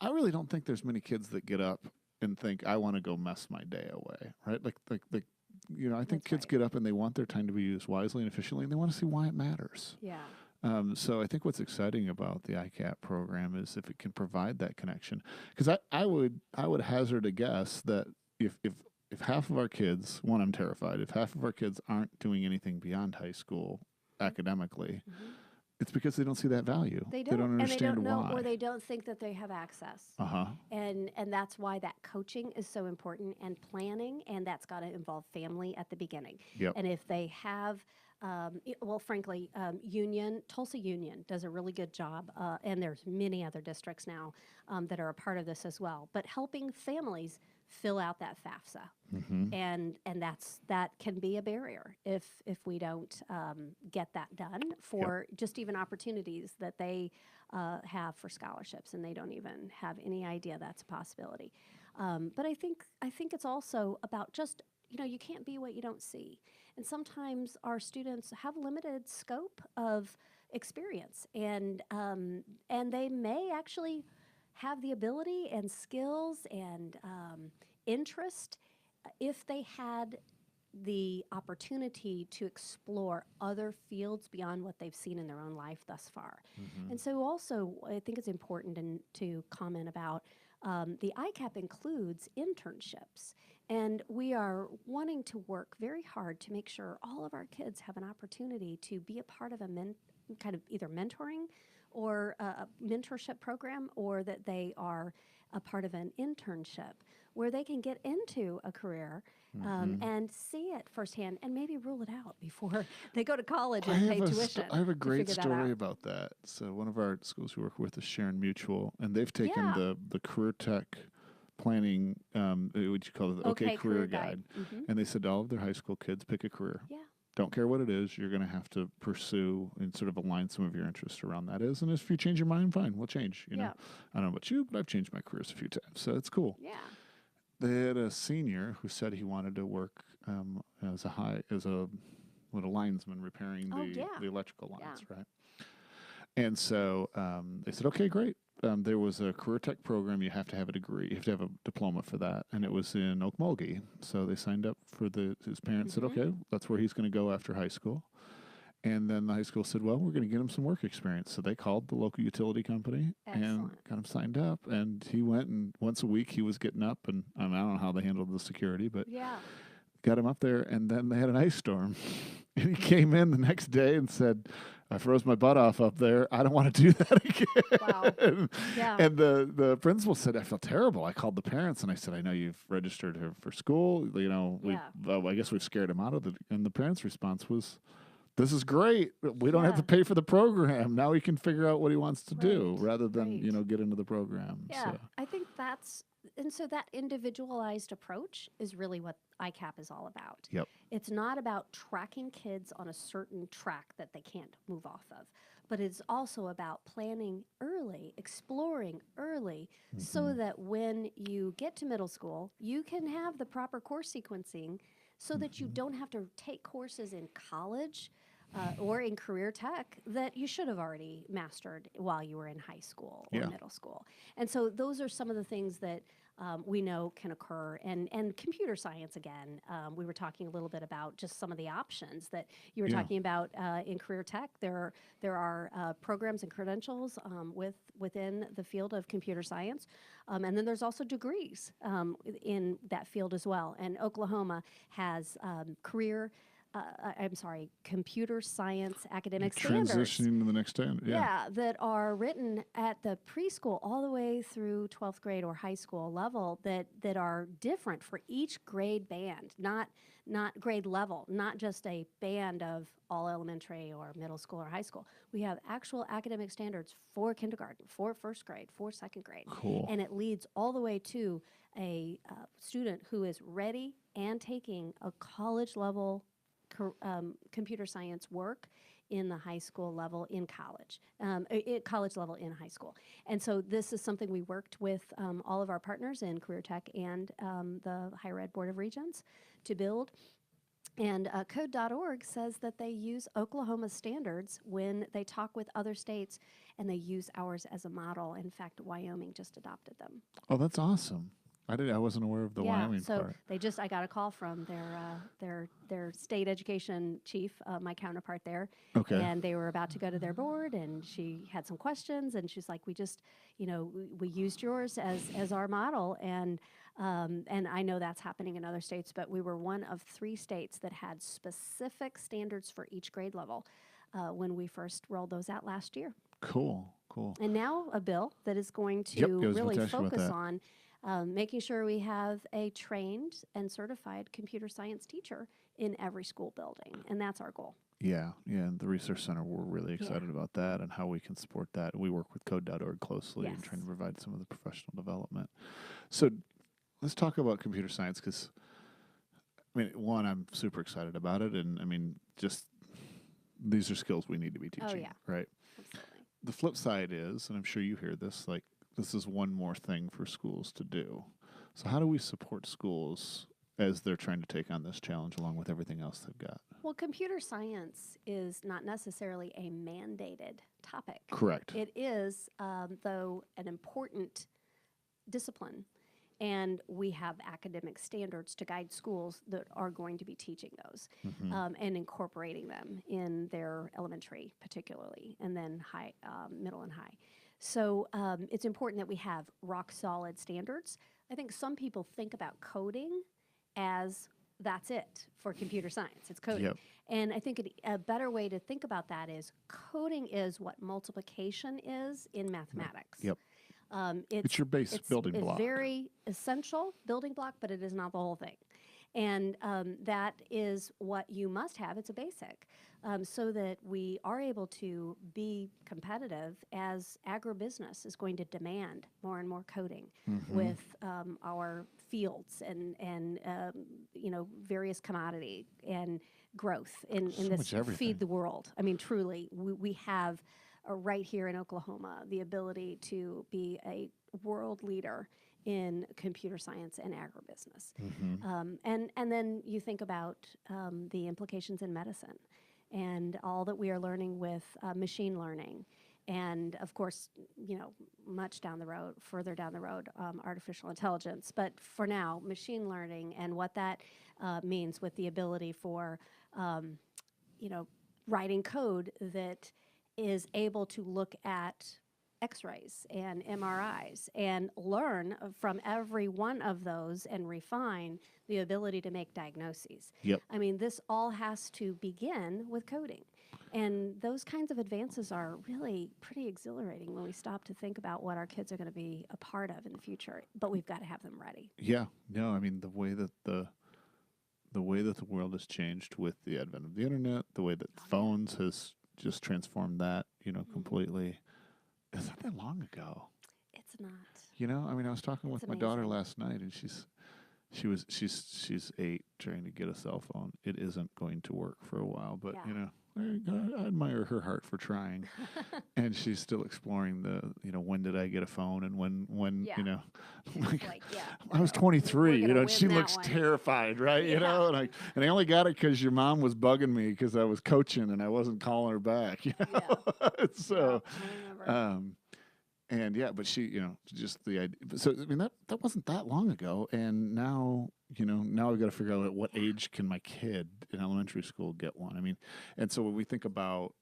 I really don't think there's many kids that get up and think, I want to go mess my day away, right? I think kids get up and they want their time to be used wisely and efficiently, and they want to see why it matters. Yeah. So I think what's exciting about the ICAP program is if it can provide that connection. Because I would hazard a guess that if half of our kids, one, I'm terrified, if half of our kids aren't doing anything beyond high school academically, it's because they don't see that value. They don't understand and they don't why. know, or they don't think that they have access. And that's why that coaching is so important, and planning, and that's got to involve family at the beginning. Yep. And if they have... frankly, Tulsa Union does a really good job, and there's many other districts now that are a part of this as well. But helping families fill out that FAFSA, and that can be a barrier if we don't get that done for just even opportunities that they have for scholarships, and they don't even have any idea that's a possibility. But I think it's also about just you can't be what you don't see. And sometimes our students have limited scope of experience, and they may actually have the ability and skills and interest if they had the opportunity to explore other fields beyond what they've seen in their own life thus far. And so also, I think it's important to comment about the ICAP includes internships. And we are wanting to work very hard to make sure all of our kids have an opportunity to be a part of a kind of either mentoring or a mentorship program, or that they are a part of an internship where they can get into a career and see it firsthand and maybe rule it out before they go to college and pay tuition. I have a great story about that. So one of our schools we work with is Sharon Mutual, and they've taken the career tech planning, what you call it, the OK Career Guide. And they said to all of their high school kids, pick a career. Yeah. Don't care what it is, you're going to have to pursue and sort of align some of your interests around that is. And if you change your mind, fine, we'll change. I don't know about you, but I've changed my careers a few times, so it's cool. Yeah. They had a senior who said he wanted to work as a linesman repairing the electrical lines, right? And so they said, okay, great. There was a career tech program. You have to have a degree. You have to have a diploma for that. And it was in Okmulgee. So they signed up for his parents said, okay, that's where he's going to go after high school. And then the high school said, well, we're going to get him some work experience. So they called the local utility company and got him signed up. And he went, and once a week he was getting up. And I don't know how they handled the security, but got him up there. And then they had an ice storm. And he came in the next day and said, I froze my butt off up there. I don't want to do that Wow. again. Yeah. And the principal said, I feel terrible. I called the parents and I said, I know you've registered her for school. You know, Yeah. I guess we've scared him out of it. And the parents' response was, this is great. We don't have Yeah. to pay for the program. Now he can figure out what he wants to do Right. rather than, Right. get into the program. Yeah, So, I think and so that individualized approach is really what ICAP is all about. yep. It's not about tracking kids on a certain track that they can't move off of, but it's also about planning early, exploring early, so that when you get to middle school, you can have the proper course sequencing so that you don't have to take courses in college or in career tech that you should have already mastered while you were in high school or Yeah. middle school. And so those are some of the things that we know can occur. And computer science, again, we were talking a little bit about just some of the options that you were Yeah. talking about in career tech. There are programs and credentials within the field of computer science. And then there's also degrees in that field as well. And Oklahoma has computer science academic standards. Transitioning to the next stand. Yeah. Yeah, that are written at the preschool all the way through 12th grade or high school level that are different for each grade band, not grade level, not just a band of all elementary or middle school or high school. We have actual academic standards for kindergarten, for first grade, for second grade. Cool. And it leads all the way to a student who is ready and taking a college level computer science work in the high school level in college, college level in high school. And so this is something we worked with all of our partners in Career Tech and the Higher Ed Board of Regents to build. And code.org says that they use Oklahoma standards when they talk with other states, and they use ours as a model. In fact, Wyoming just adopted them. Oh, that's awesome. I wasn't aware of the Wyoming so part. I got a call from their state education chief, my counterpart there. Okay. And they were about to go to their board, and she had some questions, and she's like, we used yours as our model, and I know that's happening in other states, but we were one of 3 states that had specific standards for each grade level when we first rolled those out last year. Cool. And now a bill that is going Yep, I to was about really to ask you about focus that. on making sure we have a trained and certified computer science teacher in every school building, and that's our goal. Yeah, and the Research Center, we're really excited about that and how we can support that. We work with code.org closely and trying to provide some of the professional development. So let's talk about computer science because, one, I'm super excited about it, and just these are skills we need to be teaching, right? Absolutely. The flip side is, and I'm sure you hear this, like this is one more thing for schools to do. So how do we support schools as they're trying to take on this challenge along with everything else they've got? Well, computer science is not necessarily a mandated topic. Correct. It is, though, an important discipline, and we have academic standards to guide schools that are going to be teaching those and incorporating them in their elementary particularly, and then high, middle and high. So it's important that we have rock solid standards. I think some people think about coding as that's it for computer science. It's coding. Yep. And I think a better way to think about that is coding is what multiplication is in mathematics. Yep. It's your base building block. It's very essential building block, but it is not the whole thing. And that is what you must have. It's a basic. So that we are able to be competitive as agribusiness is going to demand more and more coding with our fields and various commodity and growth in this feed the world. Truly, we have right here in Oklahoma the ability to be a world leader in computer science and agribusiness. And then you think about the implications in medicine and all that we are learning with machine learning. And of course, further down the road, artificial intelligence. But for now, machine learning and what that means with the ability for, writing code that is able to look at X-rays and MRIs and learn from every one of those and refine the ability to make diagnoses. Yep. This all has to begin with coding. And those kinds of advances are really pretty exhilarating when we stop to think about what our kids are going to be a part of in the future. But we've got to have them ready. Yeah. No, I mean, the way that the world has changed with the advent of the internet, the way that phones has just transformed that, completely. It's not that long ago. It's not. I mean, I was talking with my daughter last night, and she's 8, trying to get a cell phone. It isn't going to work for a while, but I admire her heart for trying. And she's still exploring when did I get a phone, and when I was 23, and she looks terrified, right? And I only got it because your mom was bugging me because I was coaching and I wasn't calling her back. So, but she, just the idea. So I mean that wasn't that long ago, and now we've got to figure out at what age can my kid in elementary school get one. I mean, and so when we think about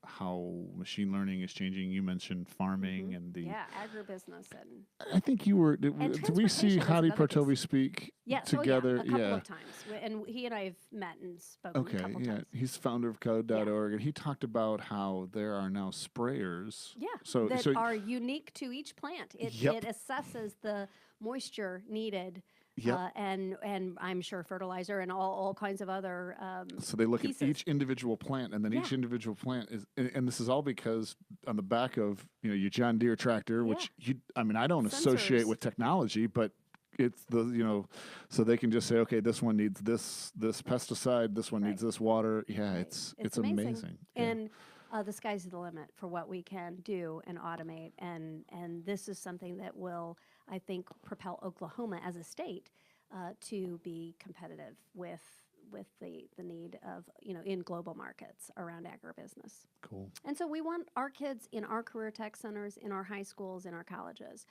how machine learning is changing, you mentioned farming and the agribusiness, and I think you were. Did we see Hadi Partovi speak together? A couple of times, and he and I have met and spoken. Okay, a couple times. He's founder of Code.org, and he talked about how there are now sprayers. That are unique to each plant. It assesses the moisture needed. And I'm sure fertilizer and all kinds of other so they look pieces. at each individual plant, and then each individual plant is, and this is all because on the back of your John Deere tractor, which I don't associate with technology, but it's so they can just say, okay, this one needs this pesticide, this one needs this water. It's amazing. And the sky's the limit for what we can do and automate, and this is something that will, I think, propel Oklahoma as a state to be competitive with the need of in global markets around agribusiness. Cool. And so we want our kids in our career tech centers, in our high schools, in our colleges,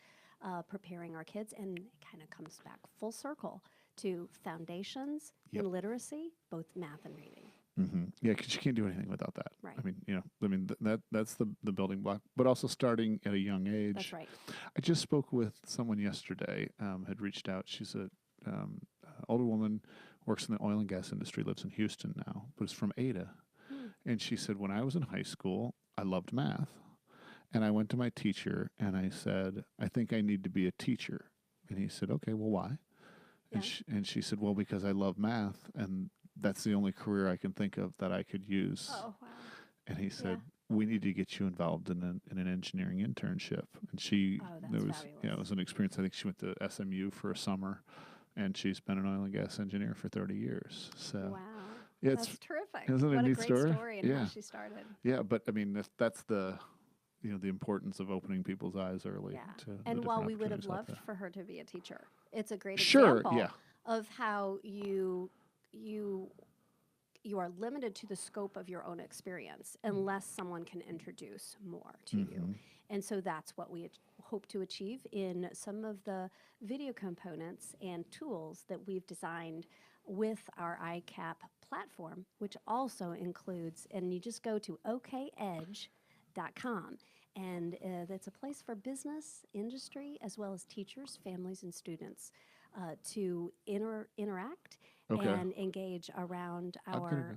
preparing our kids, and it kind of comes back full circle to foundations in literacy, both math and reading. Mm-hmm. Yeah, because you can't do anything without that. Right. I mean, that's the building block, but also starting at a young age. That's right. I just spoke with someone yesterday. Had reached out. She's a older woman, works in the oil and gas industry, lives in Houston now, but is from Ada. And she said, when I was in high school, I loved math, and I went to my teacher and I said, I think I need to be a teacher. And he said, okay, well, why? Yeah. And she said, well, because I love math, and that's the only career I can think of that I could use. Oh, wow. And he said, we need to get you involved in an engineering internship. And fabulous. It was an experience. I think she went to SMU for a summer, and she's been an oil and gas engineer for 30 years. So, wow. Yeah, that's terrific. Isn't it what a neat great story? And how she started. Yeah, but I mean, that's the the importance of opening people's eyes early. Yeah. And while we would have loved for her to be a teacher, it's a great example of how you are limited to the scope of your own experience unless someone can introduce more to you. And so that's what we hope to achieve in some of the video components and tools that we've designed with our ICAP platform, which also includes, and you just go to okedge.com, and that's a place for business, industry, as well as teachers, families, and students to interact and engage around our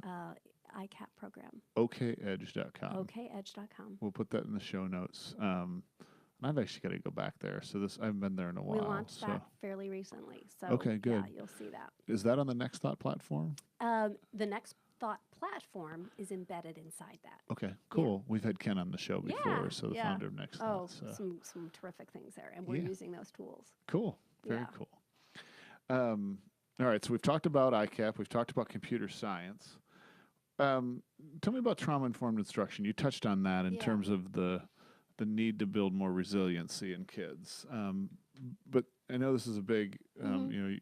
ICAP program. okedge.com. okedge.com. We'll put that in the show notes. I've actually got to go back there. So I haven't been there in a while. We launched that fairly recently. So okay, good. Yeah, you'll see that. Is that on the Next Thought platform? The Next Thought platform is embedded inside that. Okay, cool. We've had Ken on the show before, so the founder of Next Thought. Oh, so. some terrific things there, and we're using those tools. Cool. Very cool. All right, so we've talked about ICAP. We've talked about computer science. Tell me about trauma-informed instruction. You touched on that in terms of the need to build more resiliency in kids. But I know this is a big,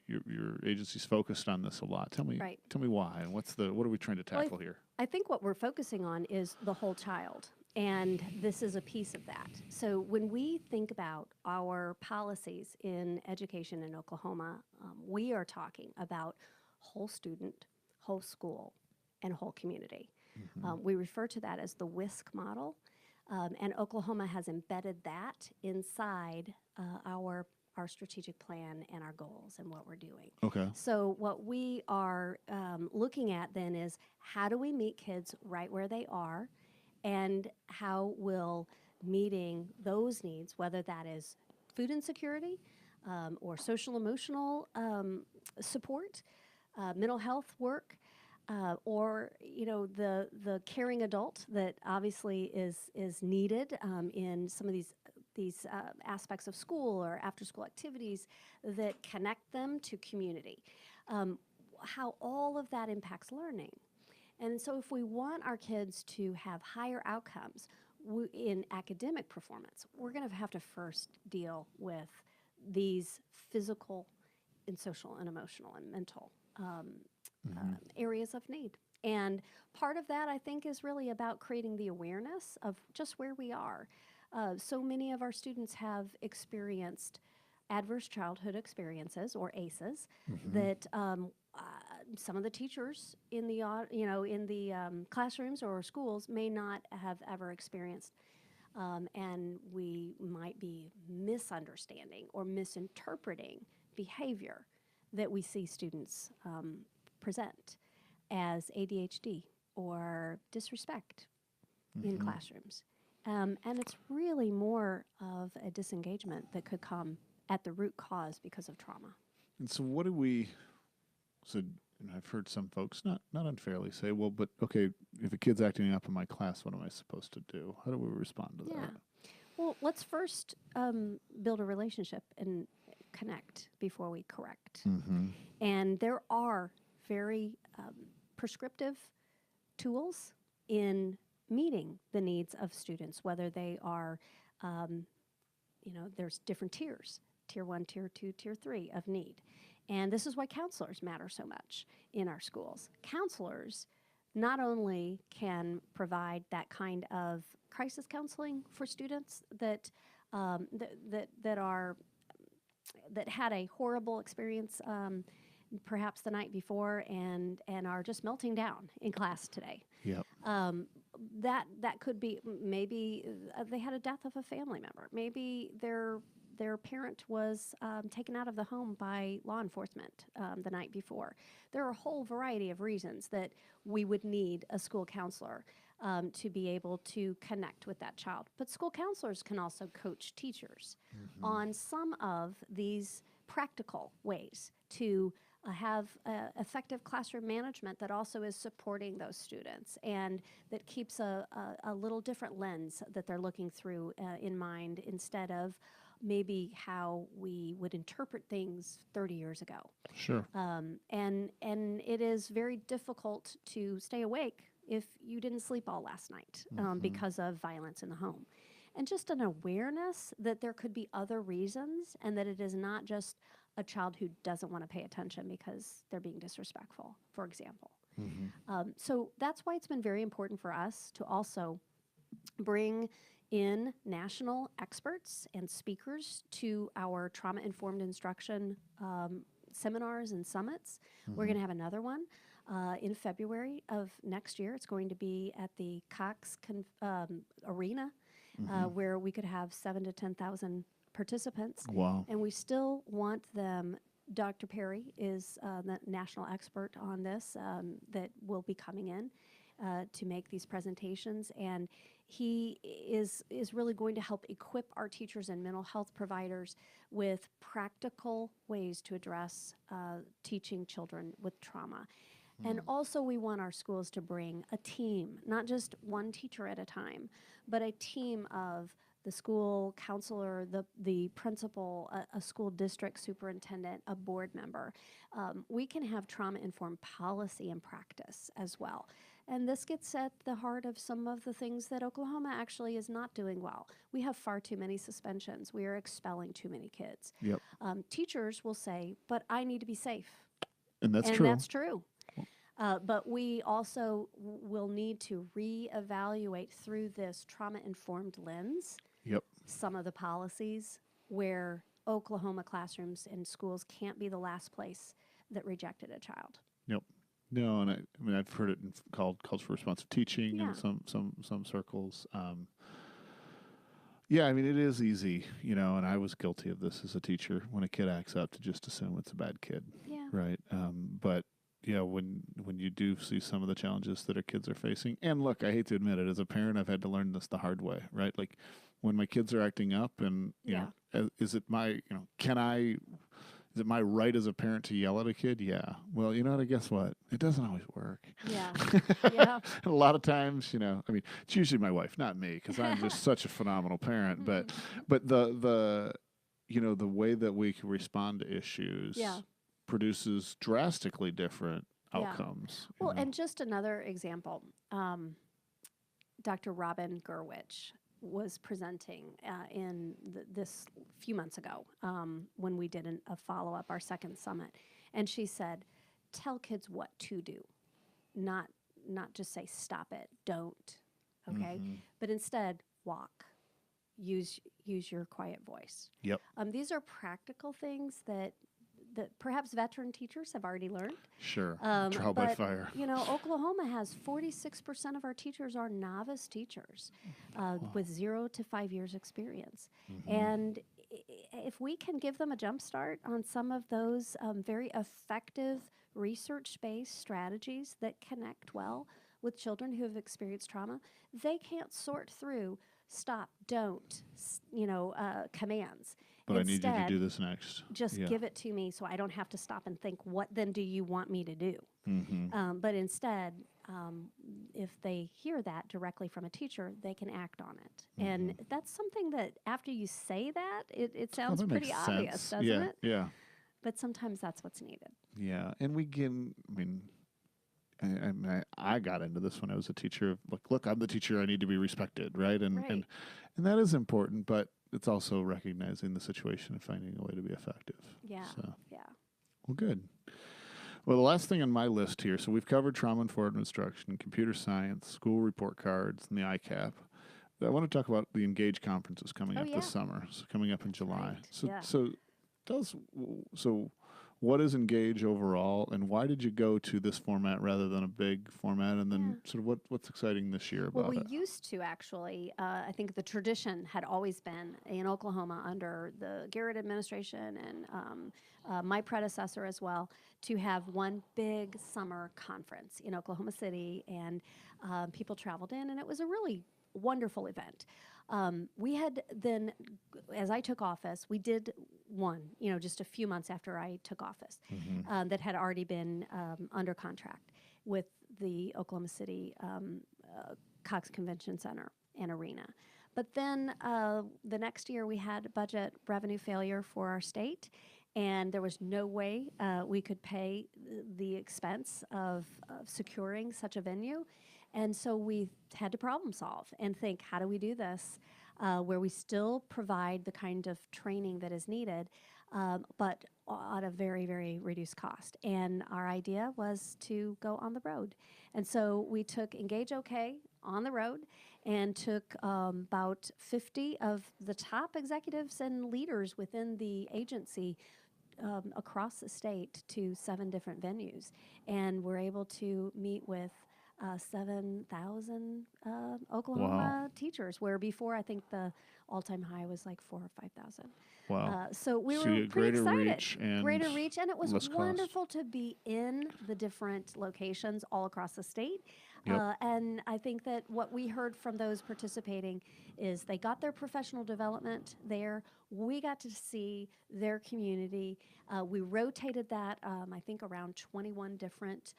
your agency's focused on this a lot. Tell me why, and what are we trying to tackle here? I think what we're focusing on is the whole child, and this is a piece of that. So when we think about our policies in education in Oklahoma, we are talking about whole student, whole school, and whole community. We refer to that as the WISC model. And Oklahoma has embedded that inside our our strategic plan and our goals and what we're doing. Okay. So what we are looking at then is how do we meet kids right where they are, and how will meeting those needs, whether that is food insecurity or social emotional support, mental health work, or the caring adult that obviously is needed in some of these aspects of school or after school activities that connect them to community, how all of that impacts learning. And so if we want our kids to have higher outcomes in academic performance, we're going to have to first deal with these physical and social and emotional and mental areas of need. And part of that, I think, is really about creating the awareness of just where we are. So many of our students have experienced adverse childhood experiences, or ACEs, that some of the teachers in the classrooms or schools may not have ever experienced. And we might be misunderstanding or misinterpreting behavior that we see students present as ADHD or disrespect in classrooms. And it's really more of a disengagement that could come at the root cause because of trauma. And so I've heard some folks, not unfairly, say, well, but okay, if a kid's acting up in my class, what am I supposed to do? How do we respond to that? Well, let's first build a relationship and connect before we correct. And there are very prescriptive tools in meeting the needs of students, whether they are, there's different tiers, tier 1, tier 2, tier 3 of need. And this is why counselors matter so much in our schools. Counselors not only can provide that kind of crisis counseling for students that had a horrible experience perhaps the night before and are just melting down in class today. Yep. That could be maybe they had a death of a family member. Maybe their parent was taken out of the home by law enforcement the night before. There are a whole variety of reasons that we would need a school counselor to be able to connect with that child. But school counselors can also coach teachers on some of these practical ways to have effective classroom management that also is supporting those students and that keeps a little different lens that they're looking through in mind, instead of maybe how we would interpret things 30 years ago. Sure. And it is very difficult to stay awake if you didn't sleep all last night because of violence in the home. And just an awareness that there could be other reasons, and that it is not just a child who doesn't want to pay attention because they're being disrespectful, for example. So that's why it's been very important for us to also bring in national experts and speakers to our trauma-informed instruction seminars and summits. We're going to have another one in February of next year. It's going to be at the Cox Arena, where we could have 7,000 to 10,000 participants. Wow. And we still want them. Dr. Perry is the national expert on this that will be coming in to make these presentations, and he is really going to help equip our teachers and mental health providers with practical ways to address teaching children with trauma. And also we want our schools to bring a team, not just one teacher at a time, but a team of the school counselor, the principal, a school district superintendent, a board member. We can have trauma-informed policy and practice as well. And this gets at the heart of some of the things that Oklahoma actually is not doing well. We have far too many suspensions. We are expelling too many kids. Yep. Teachers will say, but I need to be safe. And that's and true. That's true. But we also will need to reevaluate through this trauma-informed lens some of the policies where Oklahoma classrooms and schools can't be the last place that rejected a child. Yep. No, and I've heard it called cultural responsive teaching in some circles. Yeah, I mean, it is easy, and I was guilty of this as a teacher when a kid acts up to just assume it's a bad kid, Yeah. right? But yeah, when you do see some of the challenges that our kids are facing, and look, I hate to admit it, as a parent, I've had to learn this the hard way, right? Like when my kids are acting up, and Yeah. is it my, is it my right as a parent to yell at a kid? Yeah. Well, guess what? It doesn't always work. Yeah. Yeah. A lot of times, I mean, it's usually my wife, not me, because I'm just such a phenomenal parent. But Mhm. but the way that we can respond to issues Yeah. produces drastically different Yeah. outcomes. Well, and just another example, Dr. Robin Gurwitch was presenting in this few months ago when we did a follow-up, our second summit. And she said, tell kids what to do, not just say, stop it, don't, okay? But instead, walk, use your quiet voice. Yep. These are practical things that perhaps veteran teachers have already learned. Sure. Trial by fire. Oklahoma has 46% of our teachers are novice teachers with 0 to 5 years experience. And if we can give them a jump start on some of those very effective research-based strategies that connect well with children who have experienced trauma, they can't sort through stop, don't, commands. But Instead, I need you to do this next. Just give it to me so I don't have to stop and think, what then do you want me to do? But instead, if they hear that directly from a teacher, they can act on it. And that's something that after you say that, it sounds pretty obvious, doesn't it? Yeah. But sometimes that's what's needed. Yeah. And I got into this when I was a teacher. Look, I'm the teacher. I need to be respected, right? And that is important, but it's also recognizing the situation and finding a way to be effective. Yeah. So. Yeah. Well, good. Well, the last thing on my list here, so we've covered trauma-informed instruction, computer science, school report cards, and the ICAP. I want to talk about the Engage conferences coming up this summer, so coming up in July. Right. So what is Engage overall, and why did you go to this format rather than a big format? And then sort of what's exciting this year about it? Well, we used to actually, I think the tradition had always been in Oklahoma under the Garrett administration and my predecessor as well, to have one big summer conference in Oklahoma City, and people traveled in, and it was a really wonderful event. We had then, as I took office, we did one, just a few months after I took office, that had already been under contract with the Oklahoma City Cox Convention Center and Arena. But then the next year we had budget revenue failure for our state, and there was no way we could pay the expense of securing such a venue. And so we had to problem solve and think, how do we do this where we still provide the kind of training that is needed, but at a very, very reduced cost. And our idea was to go on the road. And so we took Engage OK on the road and took about 50 of the top executives and leaders within the agency across the state to 7 different venues. And we're able to meet with 7,000 Oklahoma teachers, where before I think the all-time high was like 4,000 or 5,000. Wow. So we were greater pretty excited. Greater reach, and it was less wonderful to be in the different locations all across the state. Yep. And I think that what we heard from those participating is they got their professional development there. We got to see their community. We rotated that, I think, around 21 different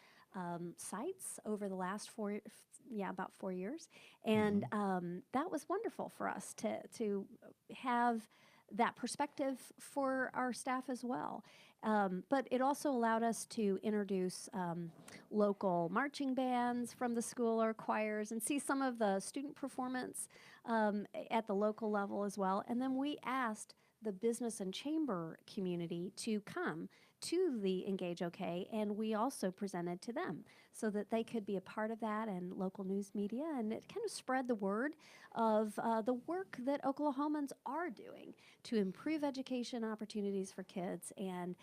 sites over the last about 4 years. And that was wonderful for us to have that perspective for our staff as well. But it also allowed us to introduce local marching bands from the school or choirs and see some of the student performance at the local level as well. And then we asked the business and chamber community to come to the Engage OK, and we also presented to them so that they could be a part of that, and local news media, and it kind of spread the word of the work that Oklahomans are doing to improve education opportunities for kids, and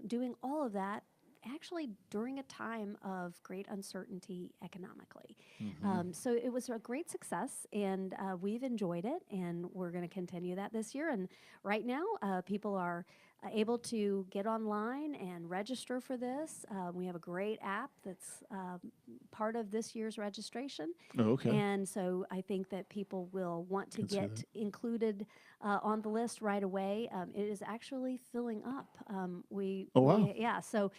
doing all of that actually during a time of great uncertainty economically. Mm-hmm. So it was a great success, and we've enjoyed it, and we're going to continue that this year. And right now, people are able to get online and register for this. We have a great app that's part of this year's registration. Oh, okay. And so I think that people will want to Can see get that. included on the list right away. It is actually filling up. Oh, wow. Yeah, so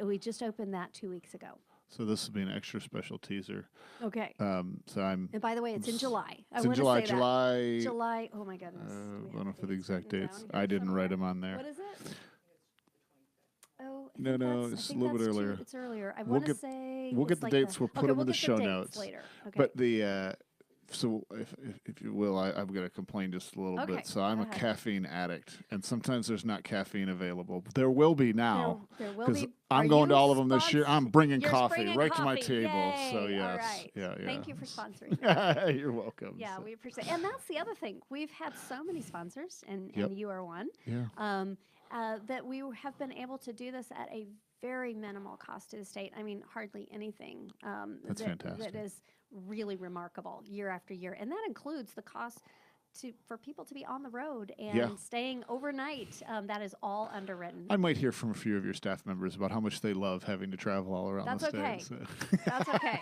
we just opened that 2 weeks ago. So this will be an extra special teaser. Okay. So I'm. And by the way, it's in July. It's I in want to July. say that. July. July. Oh my goodness. Do we I have don't know for the dates exact written dates. down I here didn't write somewhere? them on there. What is it? Oh, I No, think no, that's- I it's a think little bit that's earlier. It's earlier. I We'll want to get- say we'll get it's the like dates. We'll put okay, them in we'll the get show dates notes. later. Okay. But the so if you will, I'm going to complain just a little Okay, bit. So I'm go a ahead. caffeine addict, and sometimes there's not caffeine available. There will be now There will because be. I'm Are going to you all of them this year. I'm bringing You're coffee bringing right to my coffee. table. So Yay. yes, All right. yeah. Thank you for sponsoring that. You're welcome. Yeah, So, we appreciate it. And that's the other thing. We've had so many sponsors, and Yep. you are one, yeah. that we have been able to do this at a very minimal cost to the state. I mean, hardly anything. That's fantastic. That is really remarkable year after year. And that includes the cost for people to be on the road and Yeah. staying overnight. That is all underwritten. I might hear from a few of your staff members about how much they love having to travel all around That's the state. okay. So. That's okay.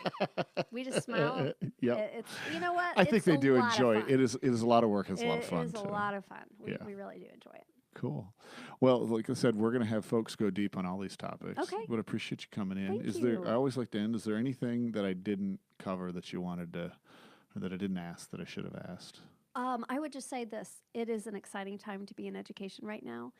We just smile. Yep. It's you know what? I think It's they a do lot of enjoy it. fun. It is a lot of work. It's a lot of fun. It is a too. lot of fun. Yeah. We really do enjoy it. Cool. Well, like I said, we're going to have folks go deep on all these topics. Okay. But I appreciate you coming in. Thank Is you. there? I always like to end. Is there anything that I didn't cover that you wanted to, or that I didn't ask that I should have asked? I would just say this. It is an exciting time to be in education right now.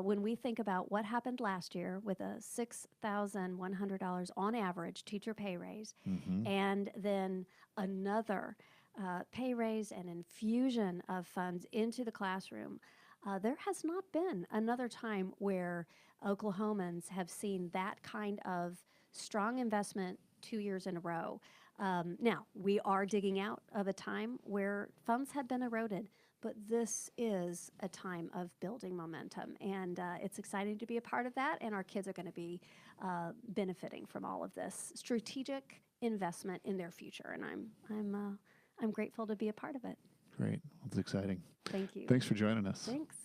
When we think about what happened last year with a $6,100 on average teacher pay raise, Mm-hmm. and then another pay raise and infusion of funds into the classroom, there has not been another time where Oklahomans have seen that kind of strong investment 2 years in a row. Now, we are digging out of a time where funds had been eroded, but this is a time of building momentum, and it's exciting to be a part of that, and our kids are going to be benefiting from all of this strategic investment in their future, and I'm grateful to be a part of it. Great. That's exciting. Thank you. Thanks for joining us. Thanks.